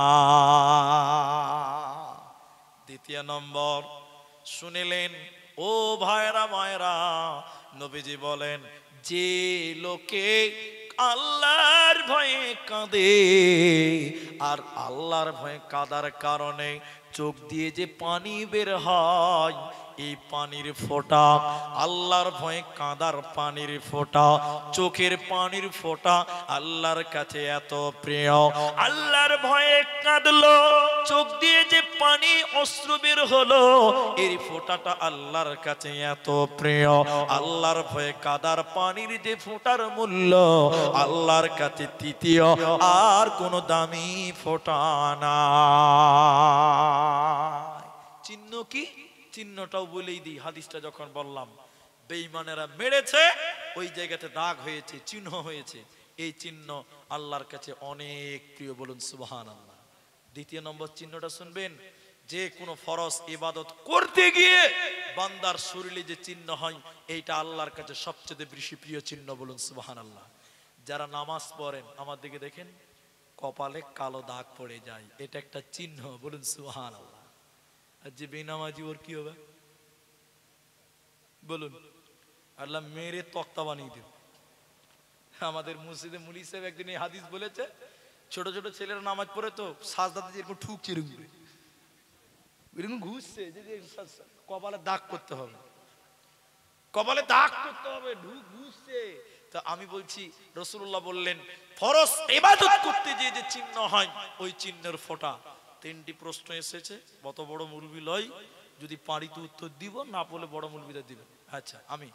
দ্বিতীয় নম্বর শুনিলেন, ও ভাইরা মায়েরা, নবীজি বলেন যে লোকে আল্লাহর ভয়ে কাঁদে, আর আল্লাহর ভয়ে কাঁদার কারণে চোখ দিয়ে যে পানি বের হয়, এই পানির ফোঁটা, আল্লাহর ভয়ে কাঁদার পানির ফোঁটা, চোখের পানির ফোঁটা আল্লাহর কাছে এত প্রিয়। আল্লাহর ভয়ে কাঁদলো, চোখ দিয়ে যে পানি অশ্রু বের হলো, এই ফোঁটাটা আল্লাহর কাছে এত প্রিয়। আল্লাহর ভয়ে কাঁদার পানির যে ফোঁটার মূল্য আল্লাহর কাছে তৃতীয় আর কোন দামি ফোঁটা না। চিহ্ন কি? চিহ্নটাও বলেই দিই। হাদিসটা যখন বললাম বেঈমানেরা মেরেছে, ওই জায়গাতে দাগ হয়েছে, চিহ্ন হয়েছে, এই চিহ্ন আল্লাহর কাছে অনেক প্রিয়। বলুন সুবহানাল্লাহ। দ্বিতীয় নম্বর চিহ্নটা শুনবেন, যে কোনো ফরজ ইবাদত করতে গিয়ে বান্দার শরীরে যে চিহ্ন হয়, এইটা আল্লাহর কাছে সবচেয়ে বেশি প্রিয় চিহ্ন। বলুন সুবহানাল্লাহ। যারা নামাজ পড়েন আমার দিকে দেখেন, কপালে কালো দাগ পড়ে যায়, এটা একটা চিহ্ন। বলুন সুবহানাল্লাহ। আর যে বেনামাজি ওর কি হবে? বলুন, আল্লাহ মেরে তক্তা বানিয়ে দেবে। আমাদের মসজিদে মুলি সাহেব একদিন এই হাদিস বলেছে, ছোট ছোট ছেলেরা নামাজ পড়ে তো সাজদাতে যেরকম ঠুকছে এরকম ঘুষছে, যে কপালে দাগ করতে হবে, কপালে দাগ করতে হবে, ঘুষছে। তা আমি বলছি, রাসূলুল্লাহ বললেন ফরজ ইবাদত করতে গিয়ে যে চিহ্ন হয়, ওই চিহ্নের ফোঁটা। তিনটি প্রশ্ন এসেছে, কত বড় মুলবি লয়, যদি পারি তো উত্তর দিব, না বলে বড় মুলবিদের দিবে। আচ্ছা, আমি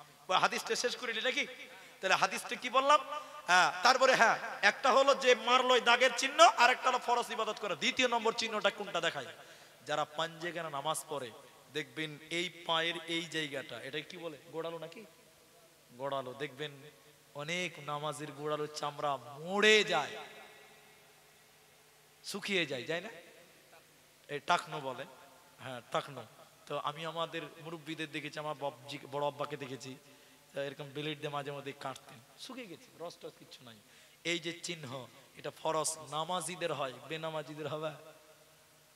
হাদিসটা শেষ করিলি নাকি? তাহলে হাদিসটা কি বললাম? হ্যাঁ, তারপরে হ্যাঁ, একটা হলো যে মারলই দাগের চিহ্ন, আর একটা হলো ফরজ ইবাদত করা। দ্বিতীয় নম্বর চিহ্নটা কোনটা দেখায়? যারা পাঞ্জেগানা নামাজ পড়ে দেখবেন এই পায়ের এই জায়গাটা, এটা কি বলে? গোড়ালো নাকি? গোড়ালো। দেখবেন অনেক নামাজের গোড়ালো চামড়া মরে যায়, শুকিয়ে যায়, যায় না? এই টাকনো বলে। হ্যাঁ, টাকনো। তো আমি আমাদের মুরব্বীদের দেখেছি, আমার বড় আব্বাকে দেখেছি, এরকম ব্লেড দিয়ে মাঝে মধ্যে কাটতেন, শুকিয়ে গেছে, রস টস কিচ্ছু নাই। এই যে চিহ্ন, এটা ফরজ নামাজিদের হয়, বেনামাজিদের হবে?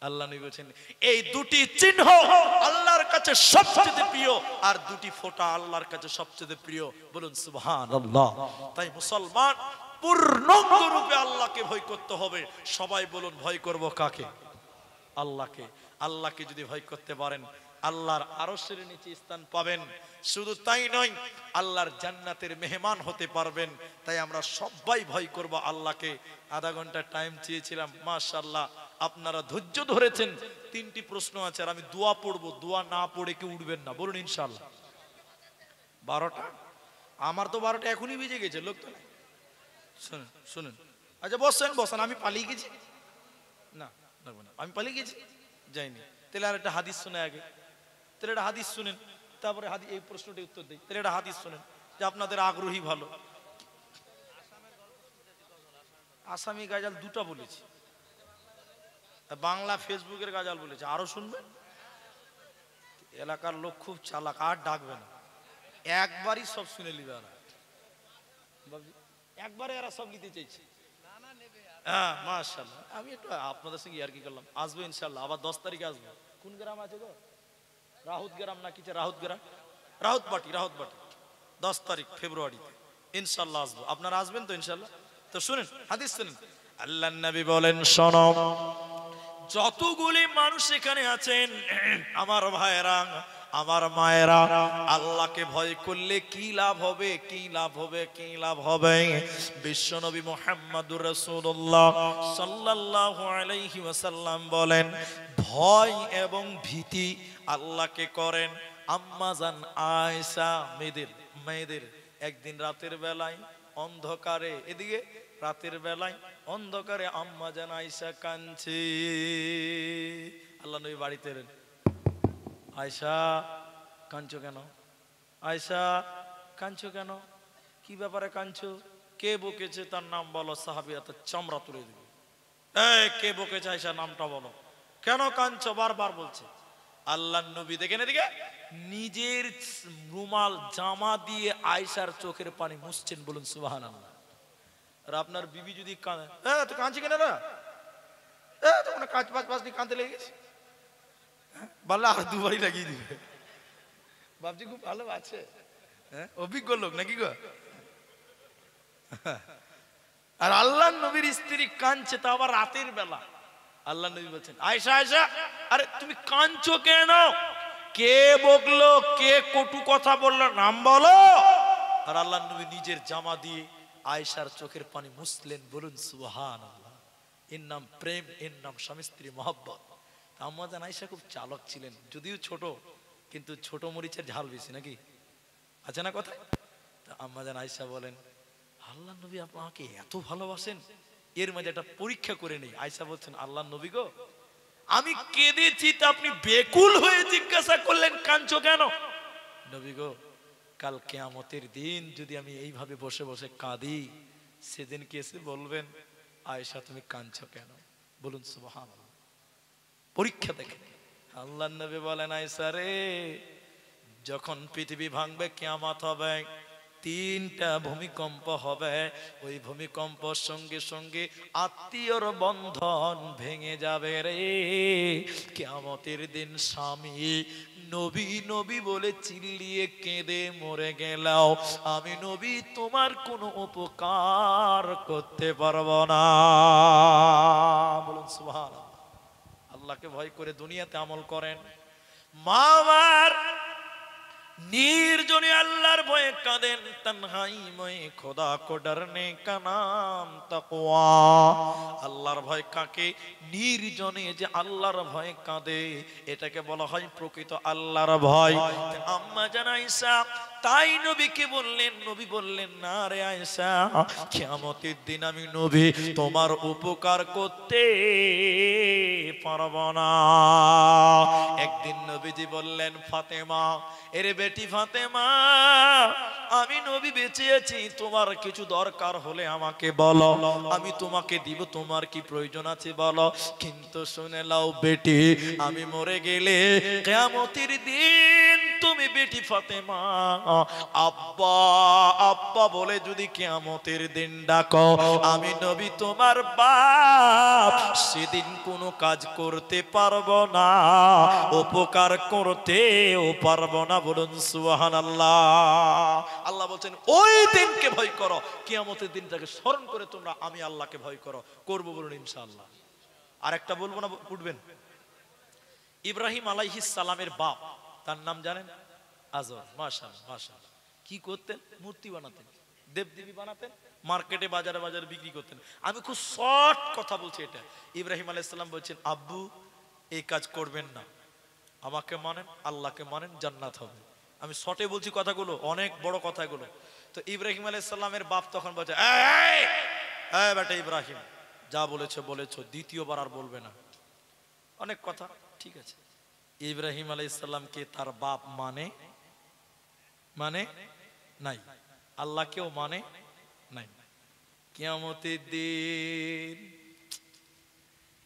আল্লাহ নবী বলেছেন এই দুটি চিহ্ন আল্লাহর কাছে সবচেয়ে প্রিয়, আর দুটি ফোঁটা আল্লাহর কাছে সবচেয়ে প্রিয়। বলুন সুবহানাল্লাহ। তাই মুসলমান পূর্ণাঙ্গ রূপে আল্লাহকে ভয় করতে হবে। সবাই বলুন, ভয় করব কাকে? আল্লাহকে। আল্লাহকে যদি ভয় করতে পারেন, আল্লাহর আরশের নিচে স্থান পাবেন। শুধু তাই নয়, আল্লাহর জান্নাতের মেহমান হতে পারবেন। তাই আমরা সবাই ভয় করব আল্লাহকে। আধা ঘন্টা টাইম চেয়েছিলাম, মাশাআল্লাহ আপনারা ধৈর্য ধরেছেন। তিনটি প্রশ্ন আছে, আর আমি দোয়া পড়বো, দোয়া না পড়ে কেউ উঠবেন না। বলুন ইনশাআল্লাহ। 12টা? আমার তো 12টা এখনই বেজে গেছে, লোক তো নাই। শুনুন শুনুন, আচ্ছা বসেন বসেন। আমি পালিয়ে গেছি না, আমি পালিয়ে গেছি, যাইনি। তাহলে আর একটা হাদিস শুনে আগে, তাহলে একটা হাদিস শুনেন। তারপরে এই প্রশ্নটি উত্তর দেই। তাহলে এটা হাদিস শোনেন যে আপনাদের আগ্রহী ভালো। আসামি গাজাল দুটো বলেছি, বাংলা ফেসবুকের গাজাল বলেছে, আরো শুনবেন। এলাকার লোক খুব চালাক, আর ডাকবে না, একবারই সব শুনে নিবে। একবারে এরা সব নিতে চাইছে। হ্যাঁ মাশাআল্লাহ, আমি একটু আপনাদের সঙ্গে আর কি করলাম, আসবো ইনশাআল্লাহ। আবার 10 তারিখে আসবো। কোন গ্রাম আছে গো? রাহুত গ্রাম না কি? রাহুত গ্রাম, রাহুত বাটি 10 তারিখ ফেব্রুয়ারিতে ইনশাআল্লাহ আসবো। আপনারা আসবেন তো ইনশাআল্লাহ? তো শুনেন হাদিস শুনেন। আল্লাহর নবী বলেন, শোনো, যতগুলি মানুষ এখানে আছেন আমার ভাইয়েরা, আমার মায়েরা, আল্লাহকে ভয় করলে কি লাভ হবে, কি লাভ হবে, কি লাভ হবে? বিশ্বনবী মুহাম্মদুর রাসূলুল্লাহ সাল্লাল্লাহু আলাইহি ওয়াসাল্লাম বলেন, ভয় এবং ভীতি আল্লাহকে করেন। আম্মা জান আয়েশা, মেয়েদের একদিন রাতের বেলায় অন্ধকারে, এদিকে রাতের বেলায় অন্ধকারে আম্মা জান আয়েশা কাঁদছে। আল্লাহ নবী বাড়িতে এলেন, আয়েশা কাঁদছো কেন? আয়েশা কাঁদছো কেন? কি ব্যাপারে কাঁদছো? কে বকেছে তার নাম বলো। সাহাবীরা তো চামড়া তুলে দিবে, এই কে বকেছে আয়েশা নামটা বলো, কেন কাঁদছো? বারবার বলছে। আল্লাহ নবী দেখেন এদিকে নিজের রুমাল জামা দিয়ে আয়েশার চোখের পানি মুছছেন। বলুন সুবহানাল্লাহ। আর আপনার বিবি যদি কাঁদে, তো কাঁদছি কেন রে, তো কোনো কাজ পাঁচ দিয়ে কাঁদতে লেগে গেছে, বললে আর দুবারই লাগিয়ে দিবে। বাপজি খুব ভালো আছে, অভিজ্ঞ লোক নাকি গো। আর আল্লাহ নবীর স্ত্রী কাঁদছে, তা আবার রাতের বেলা। আল্লাহ নবী বলছেন, আয়েশা আয়েশা, আরে তুমি কাঁদছো কেন? কে বকলো, কে কটু কথা বললো, নাম বলো। আর আল্লাহ নবী নিজের জামা দিয়ে আয়েশার চোখের পানি মুছলেন। বলুন সুবহানাল্লাহ। এর নাম প্রেম, এর নাম স্বামী স্ত্রী মহব্বত। আম্মা জান আয়েশা খুব চালক ছিলেন, যদিও ছোট, কিন্তু ছোট মরিচের ঝাল বেশি নাকি আছে না কথা। আম্মা জান আয়েশা বলেন, আল্লাহ নবী আপনাকে এত ভালোবাসেন, এর মাঝে একটা পরীক্ষা করে নেই। আয়েশা বলছেন, আল্লাহ নবী গো, আমি কেঁদেছি, তা আপনি বেকুল হয়ে জিজ্ঞাসা করলেন কাঁদছো কেন? নবী গো, কাল কিয়ামতের দিন যদি আমি এইভাবে বসে বসে কাঁদি, সেদিন কি এসে বলবেন, আয়েশা তুমি কাঁদছো কেন? বলুন সুবহানাল্লাহ। পরীক্ষা দেখে আল্লাহ নবী বলেন, আয়েশা রে, যখন পৃথিবী ভাঙবে, কিয়ামত হবে, 3টা ভূমিকম্প হবে। ওই ভূমিকম্পর সঙ্গে সঙ্গে আত্মীয়র বন্ধন ভেঙে যাবে রে। কিয়ামতের দিন স্বামী নবী নবী বলে চিল্লিয়ে কেঁদে মরে গেলাও, আমি নবী তোমার কোনো উপকার করতে পারবো না। বলুন সুবহানাল্লাহ। আল্লাহকে ভয় করে দুনিয়াতে আমল করেন। মা আমার निर्जने अल्लाहर भये कादेन तन्हाई में खुदा को डरने का नाम तकवा। अल्लाहर भय काके निर्जने जे अल्लाहर भय कादे एटाके बला हय प्रकृत अल्लाहर भय। आम्मा जान आयशा ताई नबीके बोललेन, नबी बोललेन ना रे आयशा कियामतेर दिन आमी नबी तोमार उपकार करते पारबो ना। एकदिन नबीजी बोललेन फातेमा एरे बेटी फातेमा आमी नबी बेঁচে আছি, তোমার কিছু দরকার হলে আমাকে বলো, আমি তোমাকে দিব, তোমার কি প্রয়োজন আছে বলো। কিন্তু শুনে নাও বেটি, আমি মরে গেলে কিয়ামতের দিন তুমি বেটি ফাতেমা আব্বা আব্বা বলে যদি কিয়ামতের দিন ডাকো, আমি নবী তোমার বাপ সেদিন কোনো কাজ করতে পারবো না, উপকার করতেও পারবো না। বলুন সুবহানাল্লাহ। আল্লাহ বলছেন ওই দিনকে ভয় করো, কিয়ামতের দিনটাকে স্মরণ করে তোমরা আমি আল্লাহকে ভয় করো। করবো বলুন ইনশাআল্লাহ। আর একটা বলবো না, উঠবেন। ইব্রাহিম আলাইহিস সালামের বাপ, তার নাম জানেন? আজর। মাশাআল্লাহ মাশাআল্লাহ। কি করতেন? মূর্তি বানাতেন, দেবদেবী বানাতেন, মার্কেটে বাজারে বাজারে বিক্রি করতেন। আমি খুব শর্ট কথা বলছি এটা। ইব্রাহিম আলাইহিস সালাম বলছেন আব্বু এই কাজ করবেন না, আমাকে মানেন, আল্লাহকে মানেন, জান্নাত হবে। আমি শর্টে বলছি কথাগুলো, অনেক বড় কথাগুলো। তো ইব্রাহিম আলাইহিস সালামের বাপ তখন বলছে এই বেটা ইব্রাহিম, যা বলেছো বলেছো, দ্বিতীয়বার আর বলবে না। অনেক কথা, ঠিক আছে। ইব্রাহিম আলাইহিস সালামকে তার বাপ মানে মানে নাই, আল্লাহকেও মানে নাই। কিয়ামতের দিন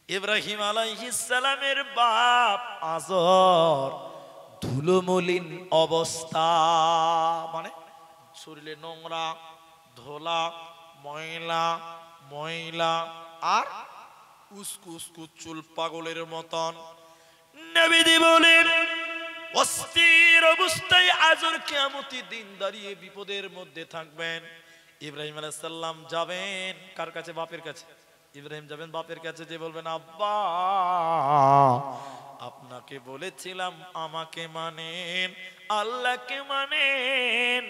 ইব্রাহিম আলাইহিস সালামের বাপ আজর ধুলোমলিন অবস্থা, মানে শরীরে নোংরা, ধোলা, ময়লা ময়লা আর উস্কু উস্কু চুল পাগলের মতন। নবীজি বলেন অস্থির অবস্থায় আজর কিয়ামতের দিন দাঁড়িয়ে বিপদের মধ্যে থাকবেন। ইব্রাহিম আলাইহিস সালাম যাবেন কার কাছে? বাপের কাছে। ইব্রাহিম যাবেন বাপের কাছে, যে বলবেন আব্বা আপনাকে বলেছিলাম আমাকে মানেন, আল্লাহকে মানেন,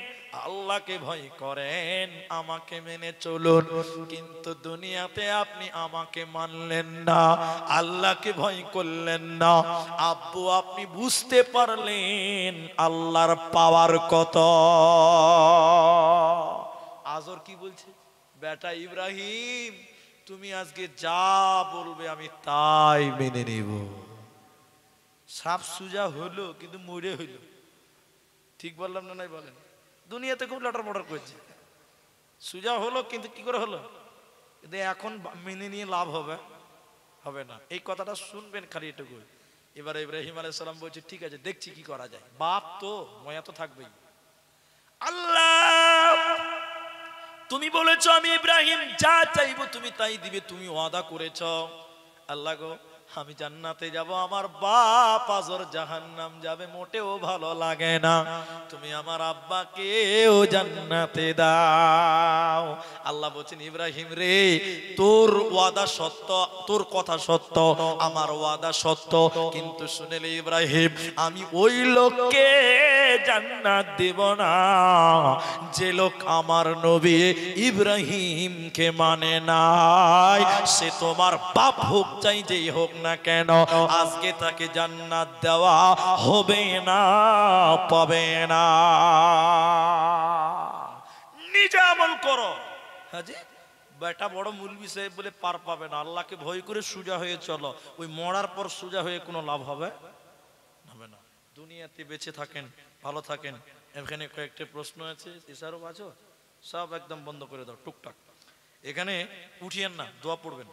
আল্লাহকে ভয় করেন, আমাকে মেনে চলুন, কিন্তু দুনিয়াতে আপনি আমাকে মানলেন না, আল্লাহকে ভয় করলেন না। আব্বু আপনি বুঝতে পারলেন আল্লাহর পাওয়ার কত। আজর কি বলছে? বেটা ইব্রাহিম তুমি আজকে যা বলবে আমি তাই মেনে নেব। সাপ সুজা হলো কিন্তু মরে হইল। ঠিক বললাম না? নাই বলেন? দুনিয়াতে খুব লটার পটার করছে, সুজা হলো কিন্তু কি করে হলো? কিন্তু এখন মেনে নিয়ে লাভ হবে? হবে না। এই কথাটা শুনবেন খালি এটুকু। এবার ইব্রাহিম আলাইহিস সালাম বলছে ঠিক আছে দেখছি কি করা যায়, বাপ তো ময়া তো থাকবেই। আল্লাহ তুমি বলেছো আমি ইব্রাহিম যা চাইবো তুমি তাই দিবে, তুমি ওয়াদা করেছো। আল্লাহ গো আমি জান্নাতে যাব, আমার বাপ আজর জাহান্নাম যাবে, মোটেও ভালো লাগে না, তুমি আমার আব্বাকেও জান্নাতে দাও। আল্লাহ বলছেন ইব্রাহিম রে তোর ওয়াদা সত্য, তোর কথা সত্য, আমার ওয়াদা সত্য, কিন্তু শুনেলে ইব্রাহিম আমি ওই লোককে জান্নাত দেব না যে লোক আমার নবী ইব্রাহিমকে মানে নাই। সে তোমার বাপ হোক চাই যেই হোক না কেন, আজকে তাকে জান্নাত দেওয়া হবে না, পাবে না। নিজে আমল করো। হাজি বেটা বড় মুলবি সাহেব বলে পার পাবে না, আল্লাহকে ভয় করে সোজা হয়ে চলো, ওই মরার পর সোজা হয়ে কোনো লাভ হবে হবে না। দুনিয়াতে বেঁচে থাকেন, ভালো থাকেন। এখানে কয়েকটা প্রশ্ন আছে, ইশারও আছো, সব একদম বন্ধ করে দাও টুকটাক। এখানে উঠিয়েন না, দোয়া পড়বেন।